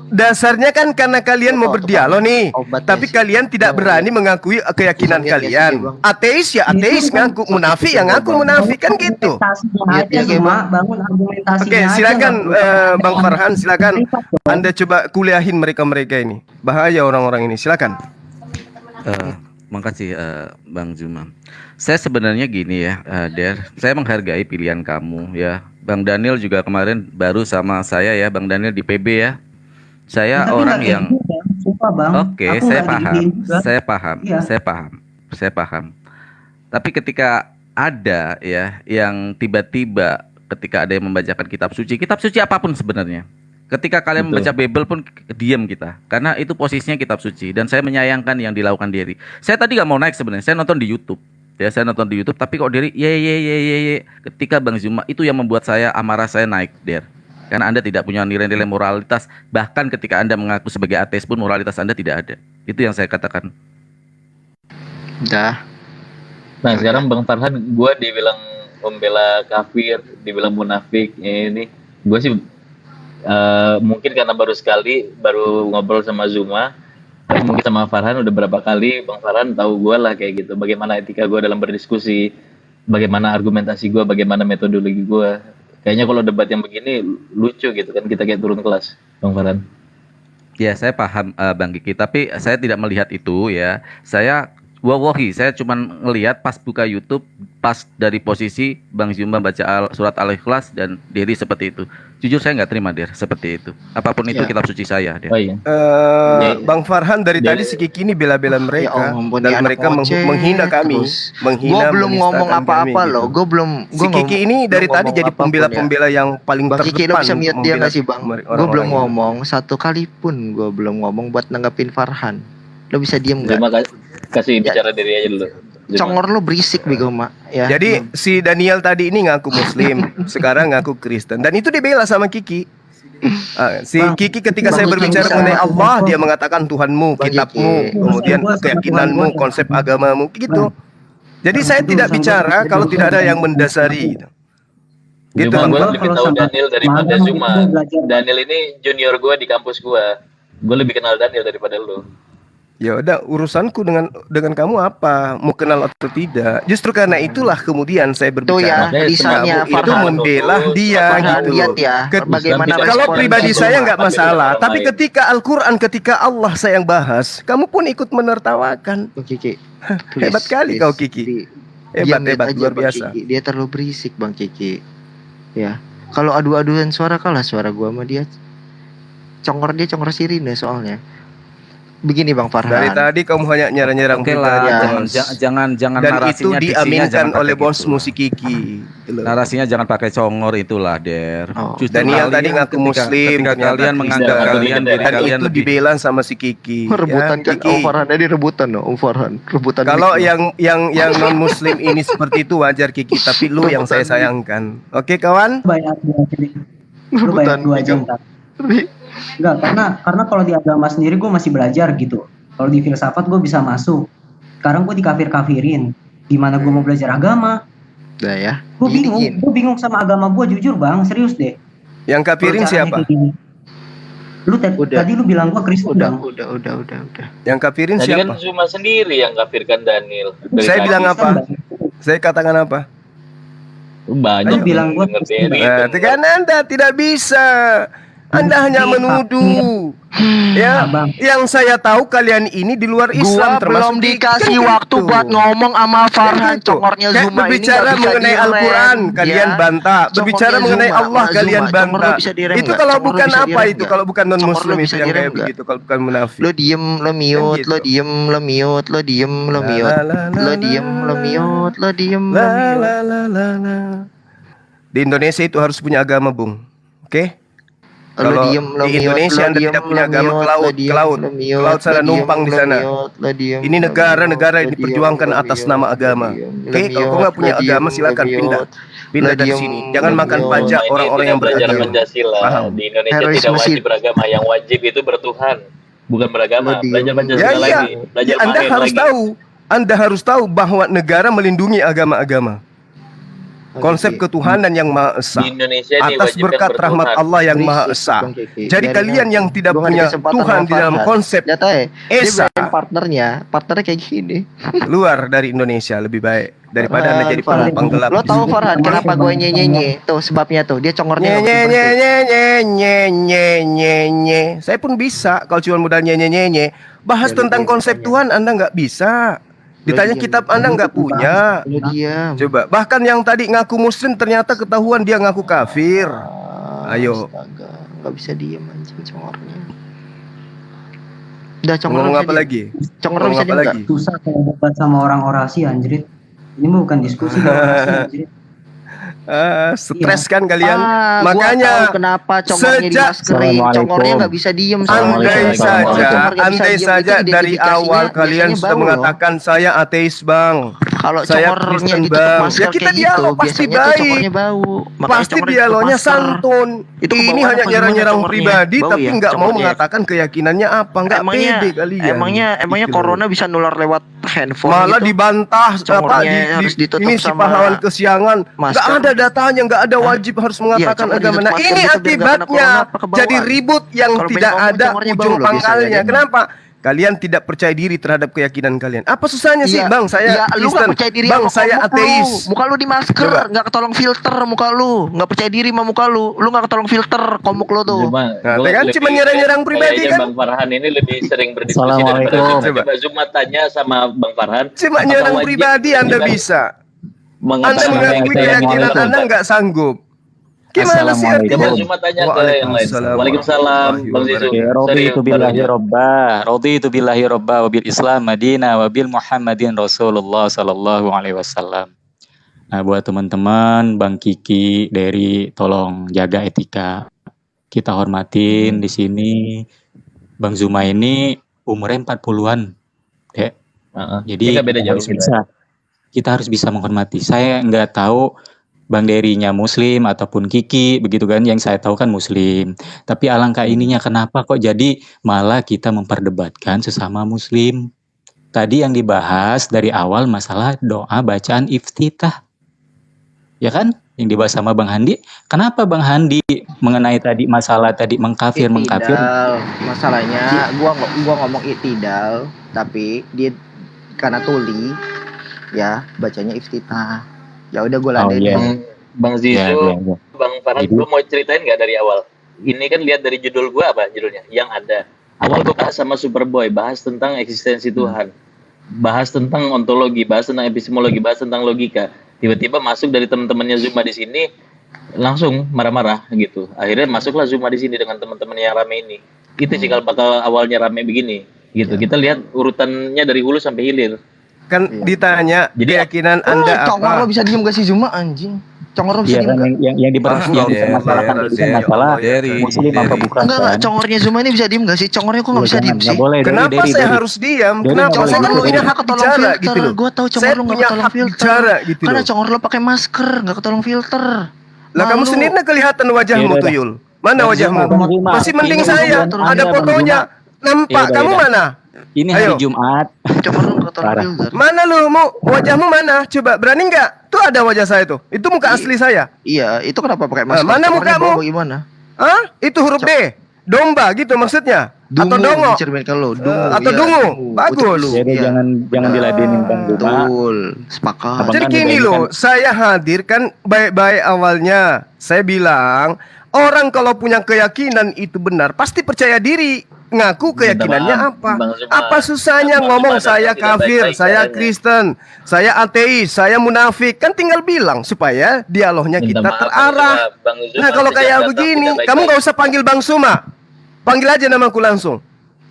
dasarnya kan karena kalian mau berdialog nih, tapi kalian tidak berani mengakui keyakinan kalian. Ateis ya ateis, ngaku munafik ya ngaku munafik, kan gitu. Aja Zuma, bangun argumentasinya. Oke, aja, silakan nggak Bang Farhan, silakan Anda coba kuliahin mereka-mereka ini. Bahaya orang-orang ini. Silakan. Makasih Bang Zuma. Saya sebenarnya gini ya, Der. Saya menghargai pilihan kamu ya. Bang Daniel juga kemarin baru sama saya ya, Bang Daniel di PB ya. Saya Tapi orang nggak yang kayak gitu, Bang. Sumpah, Bang. Oke, Aku saya nggak paham. digituin juga. Iya. Saya paham. Tapi ketika ada ya yang tiba-tiba ketika ada yang membacakan kitab suci apapun sebenarnya. Ketika kalian membaca Bible pun diam kita, karena itu posisinya kitab suci dan saya menyayangkan yang dilakukan Derry. Saya tadi gak mau naik sebenarnya, saya nonton di YouTube. Ya, saya nonton di YouTube, tapi kok Derry ye. Ketika Bang Zuma itu yang membuat saya amarah saya naik, Der. Karena Anda tidak punya nilai-nilai moralitas, bahkan ketika Anda mengaku sebagai ateis pun moralitas Anda tidak ada. Itu yang saya katakan. Udah. Nah sekarang Bang Farhan, gue dibilang membela kafir, dibilang munafik, ya ini gue sih mungkin karena baru ngobrol sama Zuma, mungkin sama Farhan udah berapa kali. Bang Farhan tahu gue lah kayak gitu, bagaimana etika gue dalam berdiskusi, bagaimana argumentasi gue, bagaimana metodologi gue. Kayaknya kalau debat yang begini lucu gitu kan, kita kayak turun kelas, Bang Farhan. Ya, saya paham Bang Kiki, tapi saya tidak melihat itu ya. Wallahi, saya cuma ngelihat pas buka YouTube, pas dari posisi Bang Zuma baca surat Al-Ikhlas dan Derry seperti itu. Jujur saya nggak terima, Der, seperti itu. Apapun itu kitab suci saya, Der. Oh iya. Bang Farhan dari tadi si Kiki ini bela-bela mereka dan mereka menghina kami, Gue belum ngomong apa-apa loh. Gue belum. Si Kiki ini dari tadi jadi pembela-pembela yang paling Bang terdepan. Kiki lo bisa mute dia nggak sih Bang? Gue belum orang-orang ngomong satu kali pun. Gue belum ngomong buat nanggapin Farhan. Lo bisa diem nggak? Terima kasih bicara diri aja dulu. Congor lo berisik bego mak. Ya. Jadi si Daniel tadi ini ngaku Muslim, sekarang ngaku Kristen, dan itu dibela sama Kiki. Si Kiki ketika saya berbicara mengenai Allah, dia mengatakan Tuhanmu, kitabmu, kemudian keyakinanmu, konsep agamamu, gitu. Jadi saya tidak bicara kalau tidak ada yang mendasari. Gitu. Cuma gue Bang. lebih tahu Daniel daripada Zuma. Daniel ini junior gue di kampus gue. Gue lebih kenal Daniel daripada lu. Ya udah, urusanku dengan kamu apa, mau kenal atau tidak. Justru karena itulah kemudian saya Tuh ya, berbicara. lisannya Kamu itu Farhan. membela dia Farhan, gitu. lihat ya, bagaimana Kalau respon pribadi Zuma. saya nggak masalah, Orang tapi lain. ketika Al-Quran, ketika Allah saya yang bahas, kamu pun ikut menertawakan. Bang Kiki. Hebat kali kau, Kiki. Hebat, luar biasa. Kiki. Dia terlalu berisik Bang Kiki. Ya. Kalau adu-aduan suara kalah suara gua sama dia. Congor sirine soalnya. Begini Bang Farhan. Dari tadi kamu hanya nyerang-nyerang Oke lah, ya. jangan dan narasinya, itu diksinya diaminkan jangan pakai oleh gitu. bosmu si Kiki. Gitu loh. Narasinya jangan pakai congor itulah, Der. Oh. Justru Daniel kalian tadi ngaku Muslim, ketika ternyata kalian menganggap Kristen. kalian diri dan kalian itu lebih dibela sama si Kiki. Rebutan ya, kan Kiki. Om Farhan tadi rebutan loh Om Farhan. Rebutan. Kalau mic loh. yang non Muslim ini seperti itu wajar Kiki, tapi lu yang saya sayangkan. Oke kawan? Bayar dua aja deh. Lu bayar dua aja ntar. Enggak, karena kalau di agama sendiri gue masih belajar gitu. Kalau di filsafat gue bisa masuk. Sekarang gue dikafir-kafirin. Gimana gue mau belajar agama? Udah ya. Gue Gini, bingung. gini. Gue bingung sama agama gue, jujur Bang. Serius deh. Yang kafirin Kalau caranya siapa? kayak gini. Lu Udah. tadi lu bilang gue Kristen Bang. Udah. Yang kafirin Tadi siapa? kan Zuma sendiri yang kafirkan Daniel. Dari Saya tadi. bilang apa? Bang. Saya katakan apa? Banyak Lu bilang gua ngerti Kristen, Tekan Anda tidak bisa. Anda hanya menuduh. Ya, Abang. yang saya tahu kalian ini di luar Islam Gua termasuk belum dikasih Kiki. waktu Gitu. buat ngomong sama Farhan. Gitu. Congornya Kayak Zuma ini berbicara nggak bisa mengenai direm, Al-Quran kalian ya. bantah, berbicara Congornya mengenai Zuma, Allah Zuma, kalian congor bantah. lo bisa direm Itu nggak? kalau Congor lo bukan bisa apa direm itu? nggak? Kalau bukan non Congor muslim lo itu bisa yang direm kayak nggak? begitu, kalau bukan munafik. Lo diem, lo mute, gitu. lo diem, lo mute, lo diem, lo mute, lo diem, lo mute, lo diem, lo La, mute. la, la, la, la. Di Indonesia itu harus punya agama, Bung. Oke? Lo Kalau diem, lo di mute, Indonesia lo Anda diem, tidak punya lo agama mute, ke laut, lo diem, ke laut. lo Ke mute, laut sana lo diem, numpang di lo sana. mute, lo diem, Ini lo negara-negara mute, yang lo diem, diperjuangkan lo atas diem, nama lo agama. diem, Oke, lo kalau kau nggak mute, punya lo agama diem, silakan lo pindah. mute. Pindah Lo dari diem, sini. Jangan lo makan diem. pajak Ini orang-orang tidak yang belajar beragama. Pancasila. Paham? Di Indonesia Herois tidak Mesir. wajib beragama. Yang wajib itu bertuhan, bukan beragama. Lo diem. Belajar Ya Pancasila iya, lagi. Belajar ya, Anda main harus lagi. tahu. Anda harus tahu bahwa negara melindungi agama-agama. Konsep ketuhanan yang Maha Esa. Di Indonesia Atas diwajibkan berkat rahmat bertuhan. Allah yang Maha Berisik, Esa. Bang Kiki. Jadi Biarin kalian aja. yang tidak Gua ngasih punya kesempatan Tuhan sama di dalam Farhan. konsep Lihat aja, dia Esa, biarin partnernya kayak gini. luar dari Indonesia lebih baik daripada Anda jadi Farhan. penumpang gelap. Lo tahu Farhan kenapa gue nyenyenye? Tuh sebabnya tuh, dia congornya Nye nggak nye bersih nye bersih. nye nye nye nye nye nye. Saya pun bisa kalau cuma modal nye nye nye nye. Bahas Ya, lu tentang diam konsep aja. Tuhan Anda nggak bisa. Ditanya diam, kitab lu Anda nggak punya. Lu diam. Coba, bahkan yang tadi ngaku muslim ternyata ketahuan dia ngaku kafir. Ayo. Astaga, nggak bisa diem anjing congornya. Udah congor Ngomong bisa apa diem. lagi? Congor Ngomong bisa apa diem nggak? lagi? Susah kalau debat sama orang orasi anjrit. Ini mah bukan diskusi ini orasi anjrit. Stres kan kalian? Gua Makanya tahu kenapa congornya sejak- dimaskerin, congornya nggak bisa diem. Andai saja dari awal kalian sudah mengatakan saya ateis bang, kalau saya congornya Kristen, ditutup Bang. masker Ya, kita kayak gitu, dialog, pasti biasanya tuh baik. congornya bau. Makanya pasti congornya ditutup dialognya masker. santun. Itu Ini kebawaan hanya apa gimana nyerang-nyerang congornya? pribadi, Bau tapi ya nggak mau congornya? mengatakan keyakinannya apa, nggak pede kalian. Emangnya Gitu. corona bisa nular lewat handphone Malah gitu? dibantah apa Congornya harus ditutup ini si sama pahlawan kesiangan, nggak masker. ada datanya, nggak ada wajib harus mengatakan congor agama. ditutup Nah masker ini gitu biar nggak kena akibatnya corona, apa kebawaan? jadi ribut yang Kalau tidak main ada congornya bau ujung loh biasanya, pangkalnya. Bang. Kenapa? Kalian tidak percaya diri terhadap keyakinan kalian. Apa susahnya sih, Iya, Bang? Saya iya, lu Kristen. nggak percaya diri Bang, sama saya muka ateis. lu. Muka lu di masker, Coba. nggak ketolong filter muka lu. Nggak percaya diri sama muka lu. Lu nggak ketolong filter komuk lu tuh. Cuma, Nah, gua kan lebih- cuma nyerang-nyerang pribadi kayaknya kan? Bang Farhan ini lebih sering berdiskusi daripada Assalamualaikum. Zuma. Coba. Coba Zuma tanya sama Bang Farhan. Cuma apakah nyerang wajib pribadi Anda juga bisa. Anda mengatakan mengakui keyakinan Assalamualaikum. Anda nggak sanggup. Gimana sih Assalamualaikum. Coba artinya? Zuma tanya ke yang lain. Waalaikumsalam Waalaikumsalam Bang Zizu. Ya, raditu billahi robba, raditu billahi robba, wabil Islam Madinah, wabil Muhammadin Rasulullah sallallahu alaihi wasallam. Nah, buat teman-teman, Bang Kiki, Dery, tolong jaga etika. Kita hormatin di sini. Bang Zuma ini umurnya 40-an, Dek. Jadi Ini nggak beda jauh. kita harus bisa menghormati. Saya nggak tahu Bang Dery-nya Muslim ataupun Kiki, begitu kan? Yang saya tahu kan Muslim. Tapi alangkah ininya kenapa kok jadi malah kita memperdebatkan sesama Muslim? Tadi yang dibahas dari awal masalah doa bacaan iftitah, ya kan? Yang dibahas sama Bang Handi. Kenapa Bang Handi mengenai tadi masalah tadi mengkafir? Itidal. Masalahnya gua ngomong itidal, tapi dia karena tuli ya bacanya iftitah. Ya udah gue Oh, ladenin. iya. Bang Zizu, Ya, ya, ya. Bang Farhan, Jadi- gue mau ceritain nggak dari awal? Ini kan lihat dari judul gue apa judulnya? Yang ada. Awal gue bahas sama Superboy, bahas tentang eksistensi Tuhan, bahas tentang ontologi, bahas tentang epistemologi, bahas tentang logika. Tiba-tiba masuk dari teman-temannya Zuma di sini, langsung marah-marah gitu. Akhirnya masuklah Zuma di sini dengan teman-teman yang rame ini. Itu sih kalau bakal awalnya rame begini. Gitu. Kita lihat urutannya dari hulu sampai hilir. Kan ditanya Jadi- keyakinan Anda Congor lo apa? bisa diem gak sih Zuma anjing? Congor lo bisa Iya diem kan gak? yang dipermasalahkan Dery, tadi kan masalah Dery, Muslim apa Dery. bukan? Enggak, kan? congornya Zuma ini bisa diem gak sih? Congornya kok gak bisa diem sih? Nggak boleh. Dery, Kenapa Dery, saya Dery. harus diam? Dery Kenapa nggak boleh saya gitu, punya Dery. hak bicara gitu loh? Gue tahu Saya congor lo gak punya ketolong hak filter. bicara gitu Karena loh. congor lo pakai masker, gak ketolong filter. Lah kamu Malu. sendiri kelihatan wajahmu Ya, tuh udah. Yul. Mana Bang wajahmu? Zuma, Bang Zuma. Masih mending Ini saya. Bang Ada Zuma. fotonya. Nampak. Ya, udah, Kamu udah. mana? Ini Ayo. hari Jumat. Congor lo gak ketolong Parah. filter. Mana lu? Mau wajahmu mana? Coba berani nggak? Tuh ada wajah saya tuh. Itu muka asli saya. Iya, itu kenapa pakai masker? Mana Congornya mukamu? bau gimana? Hah? Itu huruf D. Domba gitu maksudnya? Atau dongo? Dicerminkan lo, dungu. Atau iya, dungu. dungu. Bagus. Ucap lu, Jadi iya. jangan diladenin Bang Zuma. Betul, sepakat. Abang Jadi kan gini ini loh, kan- saya hadir kan baik-baik awalnya. Saya bilang, orang kalau punya keyakinan itu benar, pasti percaya diri. Ngaku keyakinannya Minta maaf, apa? Bang Zuma. Apa susahnya Bang ngomong Zuma saya tidak kafir, baik-baik saya caranya. Kristen, saya ateis, saya munafik. Kan tinggal bilang supaya dialognya Minta kita maaf, terarah. Bang Zuma. Bang Zuma Nah kalau sejak kayak datang begini, tidak kamu baik-baik. nggak usah panggil Bang Suma. Panggil aja namaku langsung.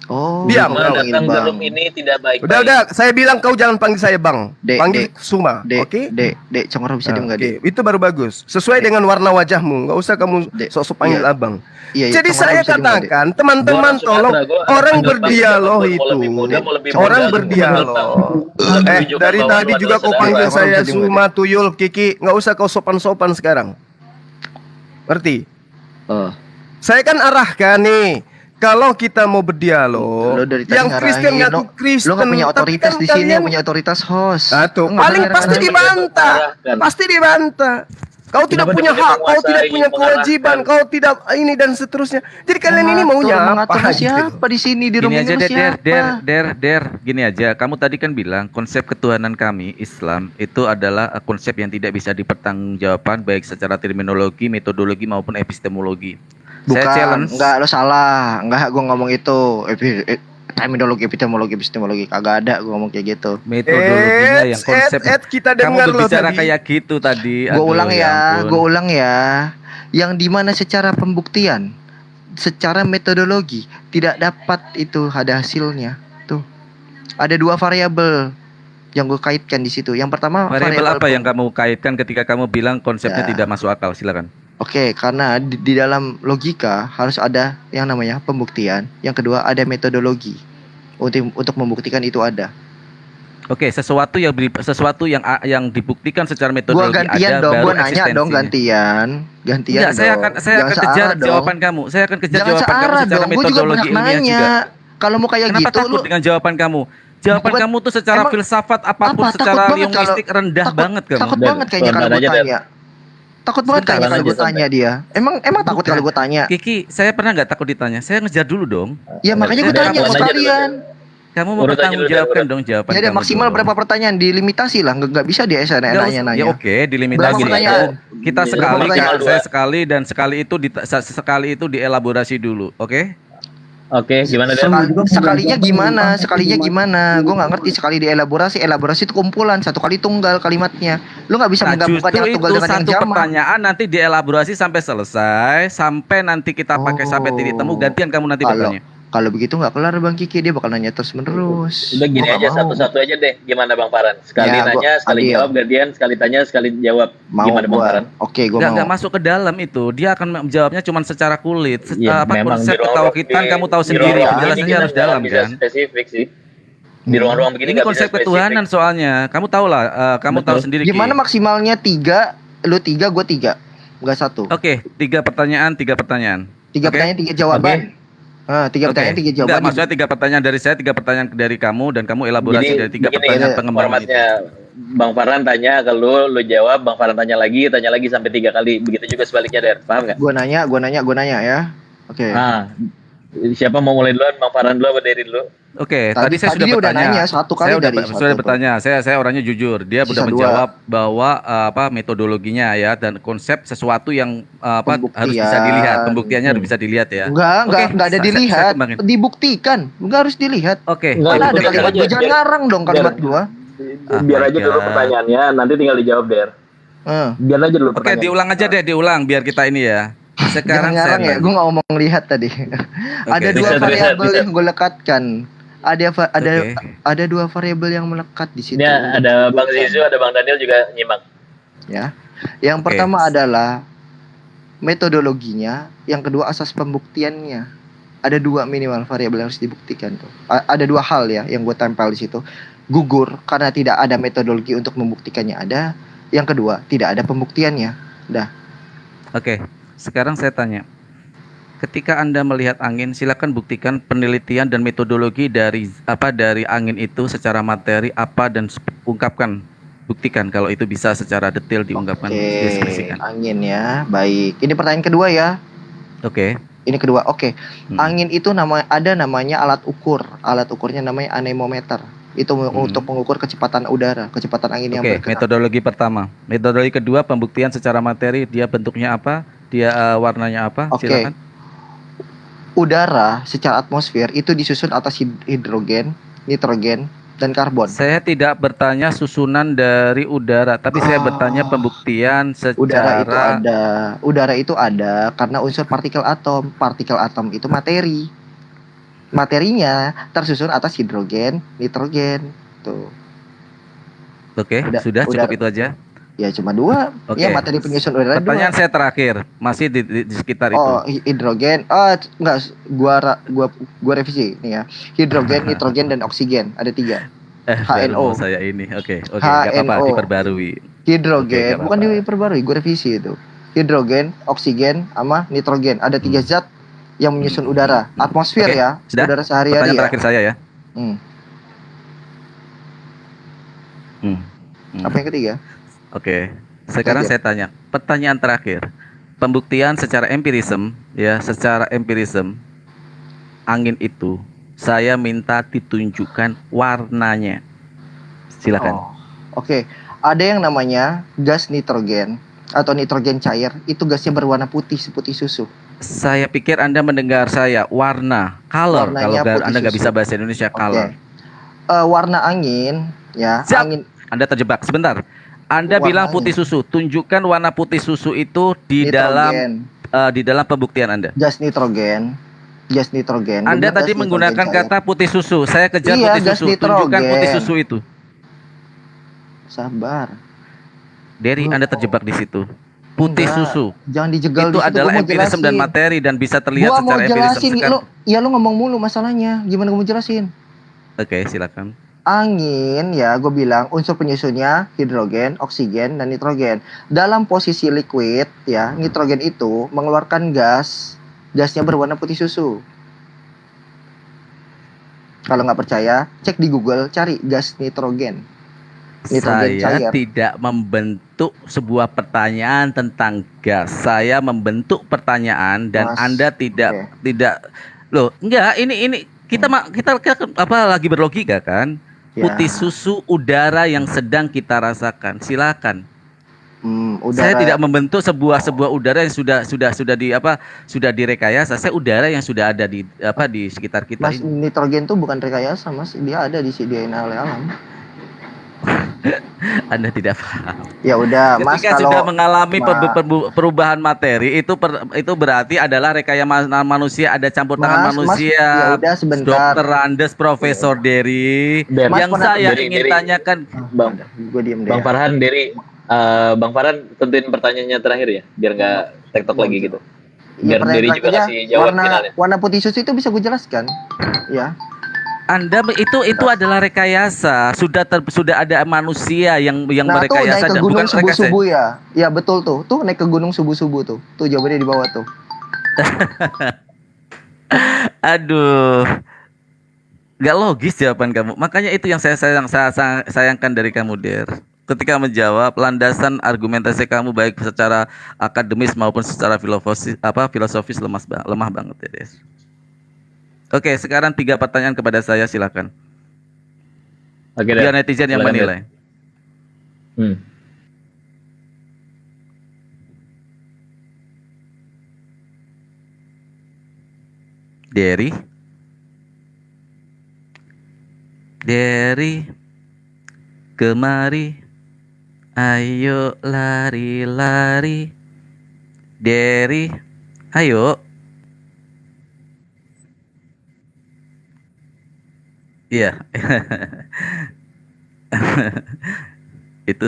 Oh, Diam, Zuma panggil datang ke Bang. room ini tidak baik. Udah, saya bilang kau jangan panggil saya Bang. Dek, Panggil Dek. Suma, Dek, oke? Dek, Congor bisa diem Nah, gak, Dek? oke, itu baru bagus. Sesuai dengan warna wajahmu. Nggak usah kamu Dek, sok-sok panggil iya. abang. Iya, Jadi Congor saya bisa diem nggak, Dek? katakan, teman-teman Gua orang tolong Sumatera, gua orang panggil berdialog mau itu. lebih muda, mau lebih Orang muda, berdialog. lebih juga Dari bahwa tadi lu juga adalah kau panggil saudara. saya Bisa diem nggak, Suma, Tuyul, Kiki. Nggak usah kau sopan-sopan sekarang. Ngerti? Oh. Saya kan arahkan nih. kalau kita mau berdialog, Lo dari tadi yang Kristen ngarahin, ngaku Kristen, Lo nggak punya tapi otoritas kan di sini, kalian- yang punya otoritas host. Tuh, Lo nggak paling boleh pasti ngarahin. dibantah, Mengarahkan. pasti dibantah. Kau tidak Kenapa punya dia hak, kau tidak menguasai, punya kewajiban, mengarahkan? kau tidak ini dan seterusnya. Jadi kalian ini maunya Mengatur apa? siapa di sini, di Gini rumahnya aja lo Der, siapa? Der, gini aja. Kamu tadi kan bilang konsep ketuhanan kami Islam itu adalah konsep yang tidak bisa dipertanggungjawabkan baik secara terminologi, metodologi maupun epistemologi. Saya Bukan, challenge. enggak, lo salah. Enggak, gua ngomong itu. Terminologi, epistemologi, kagak ada gua ngomong kayak gitu. Metodologinya yang konsep. Kita Kamu dengar lo berbicara tadi. kayak gitu tadi. Gue Aduh, ulang ya, ampun. gue ulang ya. Yang dimana secara pembuktian, secara metodologi tidak dapat itu ada hasilnya. Tuh, ada dua variabel yang gue kaitkan di situ. Yang pertama Variabel apa yang kamu kaitkan ketika kamu bilang konsepnya Ya. tidak masuk akal? Silakan. Oke, karena di dalam logika harus ada yang namanya pembuktian. Yang kedua ada metodologi untuk membuktikan itu ada. Oke, sesuatu yang dibuktikan secara Gua metodologi gantian ada dong, baru gua nanya dong eksistensinya. gantian Enggak, saya dong. akan Jangan kejar searah dong. jawaban kamu. Saya akan kejar Jangan jawaban kamu searah secara dong. Gue juga metodologi banyak ilmiah nanya. juga. Kalau mau kayak Kenapa gitu takut lu dengan jawaban kamu? Jawaban Bukan- kamu tuh secara emang- filsafat apapun apa? Takut secara banget linguistik rendah takut- banget kamu. Takut Dan- banget kayaknya kalau pelan-pelan gue aja, Dan. tanya. Takut banget Sebentar, kayaknya kalau gue lanjut, tanya dia. Emang takut Bukan. kalau gue tanya. Kiki, saya pernah nggak takut ditanya? Saya ngejar dulu dong. Ya makanya gue Udah, tanya pelan sama aja dulu, kalian. Kamu mau Urut aja bertanggung dulu, jawabkan urut. dong jawaban Ya ada kamu maksimal dong. berapa pertanyaan, dilimitasi lah. Nggak bisa dia Nggak usah. nanya-nanya. Ya oke, dilimitasi. Berapa pertanyaan? Kita Berapa sekali, pertanyaan? saya sekali dan sekali itu dielaborasi dulu, oke? Oke, gimana Dan? Sekalinya gimana? Gue nggak ngerti sekali dielaborasi. Elaborasi itu kumpulan, satu kali tunggal kalimatnya. Lu nggak bisa Nah, menggabungkan justru yang tunggal itu dengan yang satu jamak. pertanyaan nanti dielaborasi sampai selesai, sampai nanti kita pakai sampai titik temu, gantian kamu nanti bertanya. Kalau begitu nggak kelar Bang Kiki, dia bakal nanya terus menerus. Udah gini aja satu-satu aja deh. Gimana Bang Farhan? Sekali Ya, gua- nanya, sekali adil. jawab, gantian, sekali tanya, sekali jawab. Mau Gimana Bang gua. Farhan? Oke, gue mau. Nggak masuk ke dalam itu, dia akan menjawabnya cuma secara kulit. Ya, Apa memang konsep di ruang- ketawakitan di- kamu tahu di sendiri, ruang-ruang penjelasannya begini harus kita dalam nggak bisa kan. spesifik sih. Di ruang-ruang begini Ini nggak bisa konsep spesifik. ketuhanan soalnya. Kamu tahu lah, kamu tahu Betul. sendiri. Gimana Ki. maksimalnya 3, lu 3, gue 3. Enggak 1. Oke, 3 pertanyaan. 3 Oke? pertanyaan 3 jawaban. 3 Oke. pertanyaan 3 Enggak, jawaban. maksudnya 3 pertanyaan dari saya, 3 pertanyaan dari kamu, dan kamu elaborasi Jadi dari 3 begini pertanyaan pengembangan itu. formatnya. Bang Farhan tanya ke lu jawab, Bang Farhan tanya lagi sampai 3 kali. Begitu juga sebaliknya, Der. Paham nggak? Gue nanya ya. Oke. Nah, siapa mau mulai duluan? Bang Farhan dulu apa Dery dulu? Oke, tadi saya Tadi sudah dia udah bertanya. nanya satu kali Saya dari sudah satu. bertanya. Saya orangnya jujur. Dia Sisa sudah menjawab bahwa metodologinya ya dan konsep sesuatu yang harus bisa Pembuktian. dilihat. Pembuktiannya harus bisa dilihat ya. Enggak Oke, ada saya dilihat. kembangin. Dibuktikan. Enggak harus dilihat. Oke. Enggak, Mana ada dibuktikan kalimat aja, gue, jangan biar- ngarang dong kalimat gua. Biar aja my dulu God. pertanyaannya, nanti tinggal dijawab, Der. Biar aja dulu Oke, pertanyaan. diulang aja deh, diulang biar kita ini ya. Jangan Sekarang ngarang saya ya, gue nggak ngomong lihat tadi. Ada dua Bisa, variabel bisa. yang gue lekatkan. Oke. Ada dua variabel yang melekat di situ. Ini ada Bang Zizu, ada Bang Daniel juga nyimak. Ya. Yang pertama adalah metodologinya, yang kedua asas pembuktiannya. Ada 2 minimal variabel yang harus dibuktikan tuh. Ada 2 hal ya yang gue tempel di situ. Gugur karena tidak ada metodologi untuk membuktikannya ada. Yang kedua, tidak ada pembuktiannya. Dah. Oke, sekarang saya tanya. Ketika Anda melihat angin, silakan buktikan penelitian dan metodologi dari angin itu secara materi apa dan ungkapkan, buktikan kalau itu bisa secara detail diungkapkan, deskripsikan. Angin ya. Baik. Ini pertanyaan kedua ya. Oke. Ini kedua. Oke. Angin itu ada namanya alat ukur. Alat ukurnya namanya anemometer. Itu untuk mengukur kecepatan udara, kecepatan angin yang Oke, bergerak. metodologi pertama. Metodologi kedua, pembuktian secara materi, dia bentuknya apa? Dia warnanya apa? Oke. Silakan. Udara secara atmosfer itu disusun atas hidrogen, nitrogen, dan karbon. Saya tidak bertanya susunan dari udara, tapi saya bertanya pembuktian secara Udara itu ada karena unsur partikel atom. Partikel atom itu materi. Materinya tersusun atas hidrogen, nitrogen. Tuh. Oke, sudah cukup itu aja. Ya cuma 2. Oke. Ya materi penyusun udara 2. Pertanyaan saya terakhir, masih di sekitar itu. Hidrogen. Enggak, gua revisi nih ya. Hidrogen, nitrogen, dan oksigen. Ada 3. HNO. Baru saya ini. Oke, nggak apa-apa, HNO. diperbarui. Hidrogen, Oke, bukan nggak diperbarui, gue revisi itu. Hidrogen, oksigen, sama nitrogen. Ada 3 zat yang menyusun udara, atmosfer Oke, ya, sudah? udara sehari-hari Pertanyaan ya. terakhir saya ya. Hmm. Hmm. Apa yang ketiga? Oke. Sekarang Aja. saya tanya, pertanyaan terakhir. Pembuktian secara empirism ya, secara empirism angin itu saya minta ditunjukkan warnanya. Silakan. Oh, oke. Ada yang namanya gas nitrogen atau nitrogen cair, itu gasnya berwarna putih seperti susu. Saya pikir Anda mendengar saya, warna, color. Warnanya Kalau putih Anda nggak susu. bisa bahasa Indonesia, Oke. color. Warna angin ya, Siap. angin Anda terjebak sebentar. Anda Warna bilang putih angin. susu. Tunjukkan warna putih susu itu di nitrogen, dalam pembuktian Anda. gas nitrogen. Gas nitrogen. Gua Anda bilang tadi gas menggunakan nitrogen cair. kata putih susu. Saya kejar Iya, putih gas susu. Tunjukkan nitrogen. putih susu itu. Sabar. Derry, Bro. Anda terjebak di situ. Putih Enggak. susu. Jangan dijegal Itu di situ. adalah Gua mau empirism dan jelasin. materi dan bisa terlihat Gua mau secara empirism jelasin. sekarang. Lu ngomong mulu masalahnya. Gimana gua mau jelasin? Oke, silakan. Angin ya, gue bilang unsur penyusunnya hidrogen, oksigen, dan nitrogen. Dalam posisi liquid ya, nitrogen itu mengeluarkan gas, gasnya berwarna putih susu. Kalau nggak percaya, cek di Google, cari gas nitrogen. Nitrogen Saya cair. tidak membentuk sebuah pertanyaan tentang gas. Saya membentuk pertanyaan dan Mas, Anda tidak oke. tidak loh, enggak, ini kita apa lagi berlogika kan? Ya. Putih susu udara yang sedang kita rasakan. Silakan. Saya Udara. tidak membentuk sebuah udara yang sudah direkayasa. Saya udara yang sudah ada di sekitar kita Mas, ini. nitrogen tuh bukan rekayasa, Mas. Dia ada disediain oleh alam. Anda tidak paham. Ya udah, Mas, Ketika kalau sudah mengalami Ma- perubahan materi itu berarti adalah rekayasa manusia, ada campur tangan Mas, manusia. ya udah sebentar. Dokter Andes, Profesor Derry. Der. Mas, Yang pernah- saya Derry, ingin Derry. tanyakan, Bang, Gue diem deh. Bang Farhan, Derry, Bang Farhan tentuin pertanyaannya terakhir ya, biar nggak tektok lagi gitu. Ya, Biar Derry juga terakhirnya, kasih jawab finalnya. warna putih susu itu bisa gue jelaskan. Ya. Anda itu adalah rekayasa. Sudah ada manusia yang Nah, tuh merekayasa naik ke dan gunung bukan rekayasa. subuh-subuh ya. Ya betul tuh. Tuh naik ke gunung subuh-subuh tuh. Tuh jawabannya di bawah tuh. Aduh, nggak logis jawaban kamu. Makanya itu yang saya sayangkan dari kamu, Der. Ketika menjawab, landasan argumentasi kamu baik secara akademis maupun secara filosofis lemah banget ya, Der. Oke, sekarang 3 pertanyaan kepada saya, silakan. Oke, Biar Der. netizen yang Silakan, Der. menilai. Derry, kemari, ayo lari-lari. Derry, ayo. Iya. Itu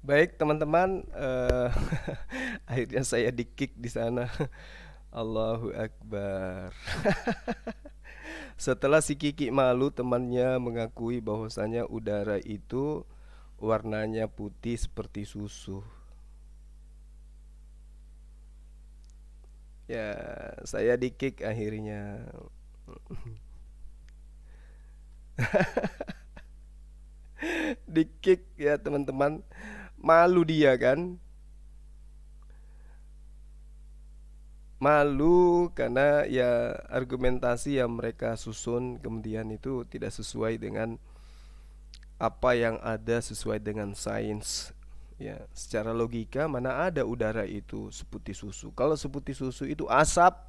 Baik teman-teman, akhirnya saya di-kick di sana. Allahu Akbar. Setelah si Kiki malu, temannya mengakui bahwasanya udara itu warnanya putih seperti susu. Ya, saya di-kick akhirnya. Di-kick ya teman-teman. Malu dia kan? Malu karena ya argumentasi yang mereka susun kemudian itu tidak sesuai dengan apa yang ada, sesuai dengan sains. Ya, secara logika mana ada udara itu seputih susu. Kalau seputih susu itu asap.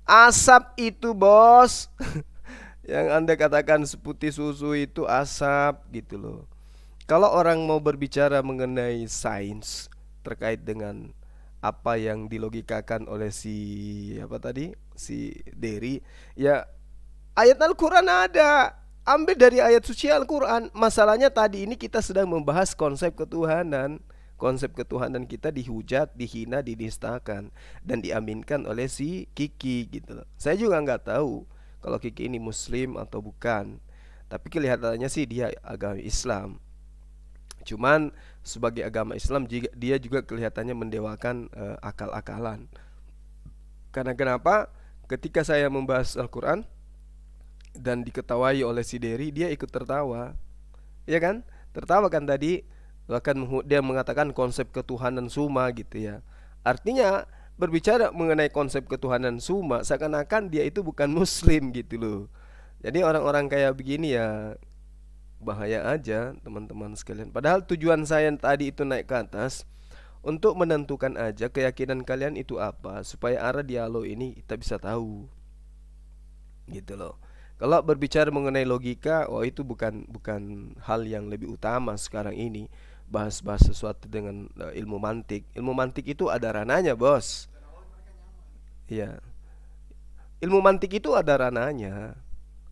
Asap itu, bos. Yang Anda katakan seputih susu itu asap gitu loh. Kalau orang mau berbicara mengenai sains terkait dengan apa yang dilogikakan oleh si Derry, ya ayat Al-Quran ada, ambil dari ayat suci Al-Quran. Masalahnya tadi ini kita sedang membahas konsep ketuhanan. Konsep ketuhanan kita dihujat, dihina, dinistakan, dan diaminkan oleh si Kiki gitu loh. Saya juga nggak tahu kalau Kiki ini muslim atau bukan, tapi kelihatannya sih dia agama Islam. Cuman sebagai agama Islam dia juga kelihatannya mendewakan akal-akalan. Karena kenapa? Ketika saya membahas Al-Quran dan diketawai oleh si Dery, dia ikut tertawa. Ya kan? Tertawa kan tadi. Bahkan dia mengatakan konsep ketuhanan suma gitu ya. Artinya berbicara mengenai konsep ketuhanan suma, seakan-akan dia itu bukan muslim gitu loh. Jadi orang-orang kayak begini ya bahaya aja teman-teman sekalian. Padahal tujuan saya tadi itu naik ke atas untuk menentukan aja keyakinan kalian itu apa, supaya arah dialog ini kita bisa tahu gitu loh. Kalau berbicara mengenai logika, itu bukan hal yang lebih utama sekarang ini. Bahas-bahas sesuatu dengan ilmu mantik. Ilmu mantik itu ada rananya, bos. Ya, ilmu mantik itu ada rananya.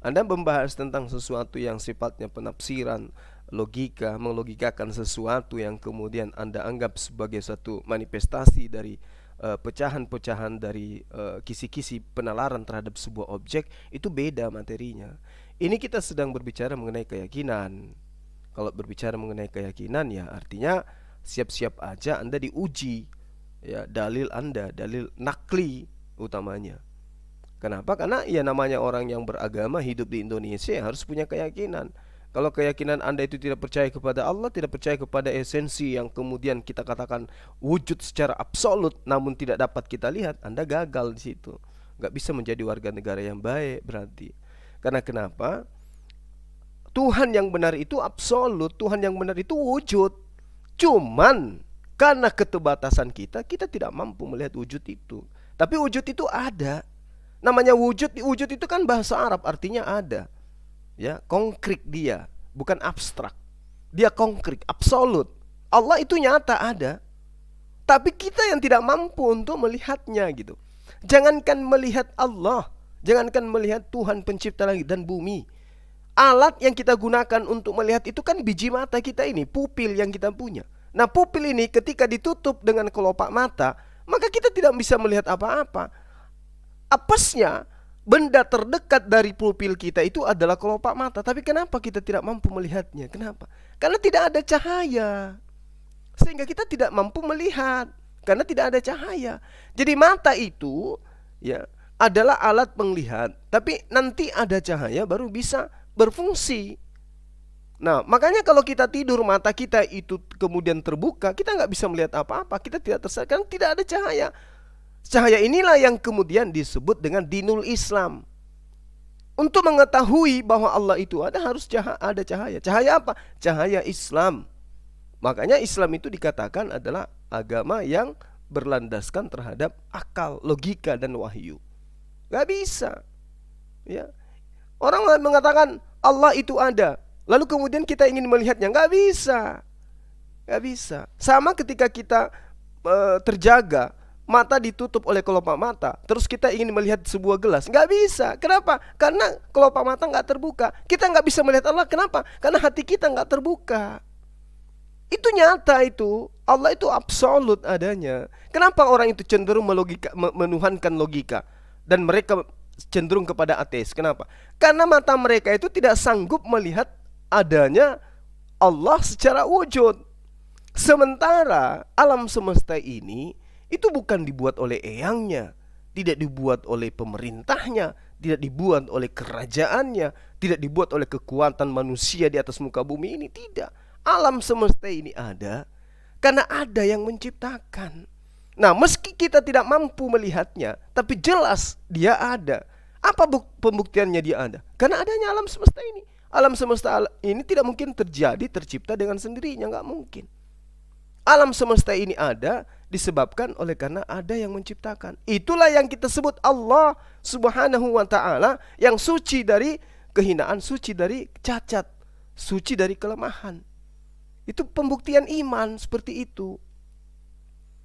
Anda membahas tentang sesuatu yang sifatnya penafsiran, logika, melogikakan sesuatu yang kemudian Anda anggap sebagai satu manifestasi dari pecahan-pecahan dari kisi-kisi penalaran terhadap sebuah objek, itu beda materinya. Ini kita sedang berbicara mengenai keyakinan. Kalau berbicara mengenai keyakinan ya artinya siap-siap aja Anda diuji ya, dalil Anda, dalil nakli utamanya. Kenapa? Karena ya namanya orang yang beragama hidup di Indonesia ya harus punya keyakinan. Kalau keyakinan Anda itu tidak percaya kepada Allah, tidak percaya kepada esensi yang kemudian kita katakan wujud secara absolut namun tidak dapat kita lihat, Anda gagal di situ. Nggak bisa menjadi warga negara yang baik berarti. Karena kenapa? Tuhan yang benar itu absolut, Tuhan yang benar itu wujud. Cuman karena keterbatasan kita tidak mampu melihat wujud itu. Tapi wujud itu ada. Namanya wujud itu kan bahasa Arab, artinya ada. Ya, konkret dia, bukan abstrak. Dia konkret, absolut. Allah itu nyata ada. Tapi kita yang tidak mampu untuk melihatnya gitu. Jangankan melihat Allah, jangankan melihat Tuhan pencipta langit dan bumi. Alat yang kita gunakan untuk melihat itu kan biji mata kita ini, pupil yang kita punya. Nah, pupil ini ketika ditutup dengan kelopak mata, maka kita tidak bisa melihat apa-apa. Apesnya, benda terdekat dari pupil kita itu adalah kelopak mata. Tapi kenapa kita tidak mampu melihatnya? Kenapa? Karena tidak ada cahaya. Sehingga kita tidak mampu melihat karena tidak ada cahaya. Jadi mata itu ya adalah alat penglihat, tapi nanti ada cahaya baru bisa berfungsi. Nah, makanya kalau kita tidur mata kita itu kemudian terbuka, kita nggak bisa melihat apa-apa, kita tidak tersadar karena tidak ada cahaya. Cahaya inilah yang kemudian disebut dengan dinul Islam. Untuk mengetahui bahwa Allah itu ada harus ada cahaya. Cahaya apa? Cahaya Islam. Makanya Islam itu dikatakan adalah agama yang berlandaskan terhadap akal, logika dan wahyu. Gak bisa. Ya. Orang mengatakan Allah itu ada, lalu kemudian kita ingin melihatnya, gak bisa. Gak bisa. Sama ketika kita terjaga, mata ditutup oleh kelopak mata, terus kita ingin melihat sebuah gelas, gak bisa. Kenapa? Karena kelopak mata gak terbuka. Kita gak bisa melihat Allah. Kenapa? Karena hati kita gak terbuka. Itu nyata itu. Allah itu absolut adanya. Kenapa orang itu cenderung menuhankan logika dan mereka cenderung kepada ateis? Kenapa? Karena mata mereka itu tidak sanggup melihat adanya Allah secara wujud. Sementara alam semesta ini itu bukan dibuat oleh eyangnya, tidak dibuat oleh pemerintahnya, tidak dibuat oleh kerajaannya, tidak dibuat oleh kekuatan manusia di atas muka bumi ini. Tidak. Alam semesta ini ada karena ada yang menciptakan. Nah, meski kita tidak mampu melihatnya, tapi jelas dia ada. Apa pembuktiannya dia ada? Karena adanya alam semesta ini. Alam semesta ini tidak mungkin tercipta dengan sendirinya, nggak mungkin. Alam semesta ini ada disebabkan oleh karena ada yang menciptakan. Itulah yang kita sebut Allah Subhanahu wa ta'ala, yang suci dari kehinaan, suci dari cacat, suci dari kelemahan. Itu pembuktian iman seperti itu.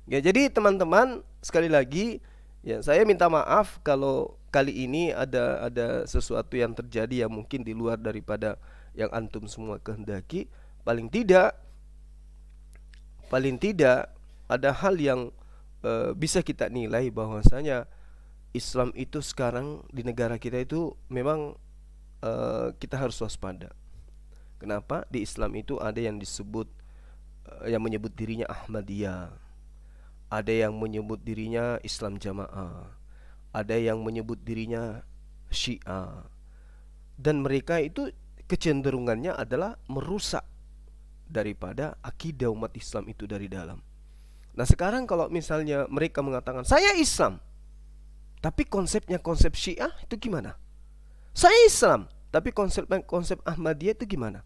Ya, jadi teman-teman sekali lagi ya saya minta maaf kalau kali ini ada sesuatu yang terjadi yang mungkin di luar daripada yang antum semua kehendaki, paling tidak ada hal yang bisa kita nilai bahwasanya Islam itu sekarang di negara kita itu memang kita harus waspada. Kenapa? Di Islam itu ada yang disebut yang menyebut dirinya Ahmadiyah, ada yang menyebut dirinya Islam Jamaah, ada yang menyebut dirinya Syiah, dan mereka itu kecenderungannya adalah merusak daripada akidah umat Islam itu dari dalam. Nah sekarang kalau misalnya mereka mengatakan saya Islam, tapi konsepnya konsep Syiah itu gimana? Saya Islam, tapi konsep Ahmadiyah itu gimana?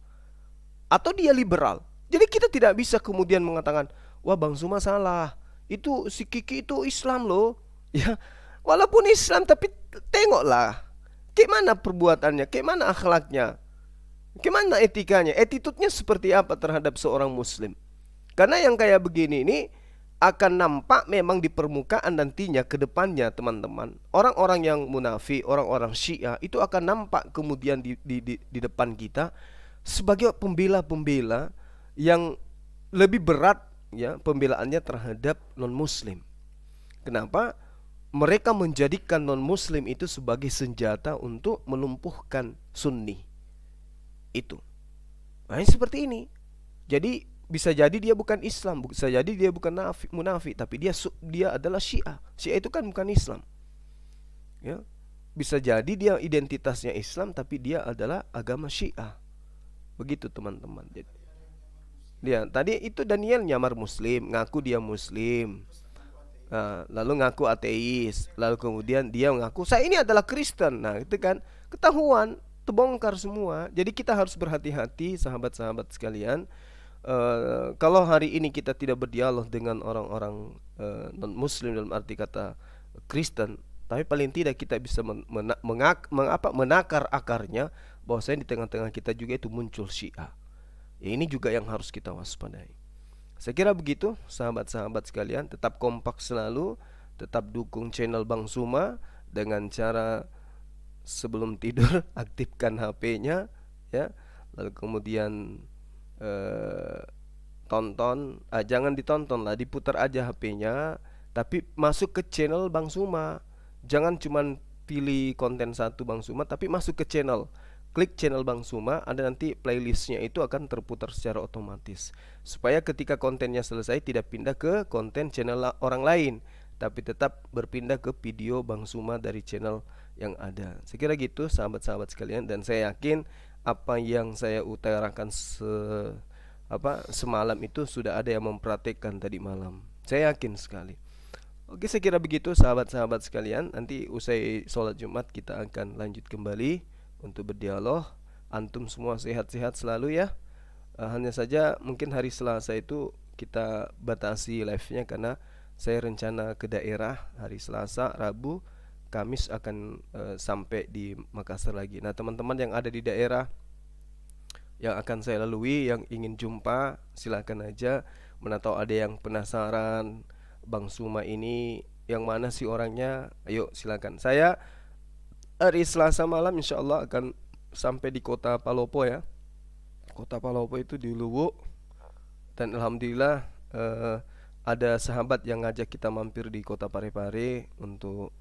Atau dia liberal? Jadi kita tidak bisa kemudian mengatakan, wah Bang Zuma salah, itu si Kiki itu Islam loh. Ya, walaupun Islam tapi tengoklah, gimana perbuatannya, gimana akhlaknya, gimana etikanya, attitude-nya seperti apa terhadap seorang Muslim. Karena yang kayak begini ini akan nampak memang di permukaan nantinya ke depannya teman-teman. Orang-orang yang munafik, orang-orang Syiah itu akan nampak kemudian di depan kita sebagai pembela-pembela yang lebih berat ya pembelaannya terhadap non-muslim. Kenapa? Mereka menjadikan non-muslim itu sebagai senjata untuk melumpuhkan Sunni. Itu. Nah, seperti ini. Jadi bisa jadi dia bukan Islam, bisa jadi dia bukan munafik, tapi dia adalah Syiah. Syiah itu kan bukan Islam. Ya. Bisa jadi dia identitasnya Islam tapi dia adalah agama Syiah. Begitu teman-teman. Dia tadi itu Daniel nyamar Muslim, ngaku dia Muslim. Nah, lalu ngaku ateis, lalu kemudian dia mengaku saya ini adalah Kristen. Nah, itu kan ketahuan, terbongkar semua. Jadi kita harus berhati-hati sahabat-sahabat sekalian. Kalau hari ini kita tidak berdialog dengan orang-orang non-Muslim dalam arti kata Kristen, tapi paling tidak kita bisa menakar akarnya bahwasanya di tengah-tengah kita juga itu muncul Syiah. Ya, ini juga yang harus kita waspadai. Saya kira begitu sahabat-sahabat sekalian, tetap kompak selalu, tetap dukung channel Bang Zuma dengan cara sebelum tidur aktifkan HP-nya ya, lalu kemudian tonton, jangan ditonton lah, diputar aja HP-nya, tapi masuk ke channel Bang Zuma. Jangan cuman pilih konten satu Bang Zuma, tapi masuk ke channel. Klik channel Bang Zuma, ada nanti playlistnya itu akan terputar secara otomatis. Supaya ketika kontennya selesai tidak pindah ke konten channel orang lain, tapi tetap berpindah ke video Bang Zuma dari channel yang ada. Saya kira gitu sahabat-sahabat sekalian, dan saya yakin apa yang saya utarakan semalam itu sudah ada yang mempraktekkan tadi malam. Saya yakin sekali. Oke, saya kira begitu sahabat-sahabat sekalian. Nanti usai sholat Jumat kita akan lanjut kembali untuk berdialog. Antum semua sehat-sehat selalu ya. Hanya saja mungkin hari Selasa itu kita batasi live-nya karena saya rencana ke daerah hari Selasa, Rabu, Kamis akan sampai di Makassar lagi. Nah, teman-teman yang ada di daerah yang akan saya lalui, yang ingin jumpa, silakan aja. Mana tahu ada yang penasaran Bang Zuma ini yang mana sih orangnya, ayo silakan. Saya hari Selasa malam insya Allah akan sampai di kota Palopo ya. Kota Palopo itu di Luwu. Dan alhamdulillah ada sahabat yang ngajak kita mampir di kota Parepare untuk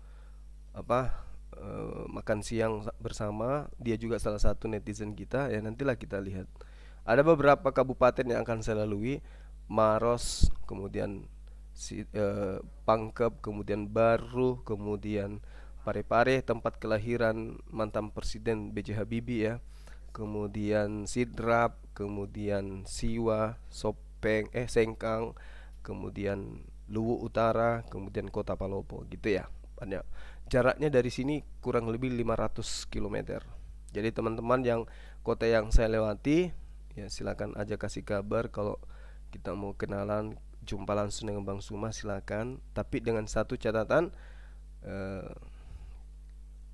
makan siang bersama. Dia juga salah satu netizen kita ya, nantilah kita lihat. Ada beberapa kabupaten yang akan saya lalui, Maros, kemudian Pangkep, kemudian Baru, kemudian Parepare tempat kelahiran mantan Presiden B.J. Habibie ya, kemudian Sidrap, kemudian Siwa, Sengkang, kemudian Luwu Utara, kemudian kota Palopo gitu ya. Banyak. Jaraknya dari sini kurang lebih 500 km. Jadi teman-teman yang kota yang saya lewati ya silakan aja kasih kabar kalau kita mau kenalan, jumpa langsung dengan Bang Zuma silakan. Tapi dengan satu catatan,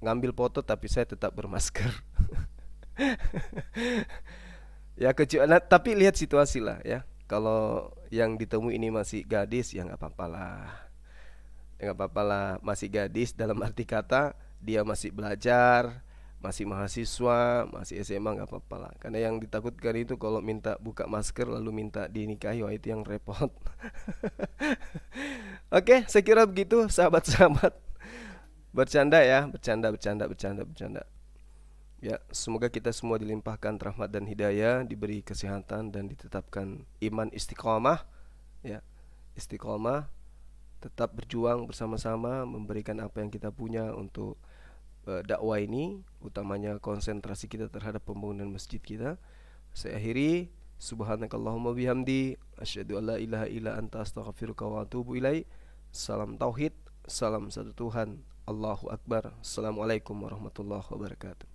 ngambil foto tapi saya tetap bermasker. Ya kecuali, tapi lihat situasi lah ya. Kalau yang ditemui ini masih gadis ya nggak apa-apa lah. Ya nggak apa-apa lah, masih gadis dalam arti kata dia masih belajar, masih mahasiswa, masih SMA, nggak apa-apa lah. Karena yang ditakutkan itu kalau minta buka masker lalu minta dinikahi, wah itu yang repot. Oke, saya kira begitu sahabat-sahabat. Bercanda ya, bercanda. Ya, semoga kita semua dilimpahkan rahmat dan hidayah, diberi kesehatan dan ditetapkan iman istiqomah. Ya, istiqomah, tetap berjuang bersama-sama memberikan apa yang kita punya untuk dakwah ini, utamanya konsentrasi kita terhadap pembangunan masjid kita. Saya akhiri, subhanakallahumma bihamdi, asyhadu an la ilaha illa anta astaghfiruka wa atubu ilaik. Salam tauhid, salam satu Tuhan, Allahu akbar. Assalamualaikum warahmatullahi wabarakatuh.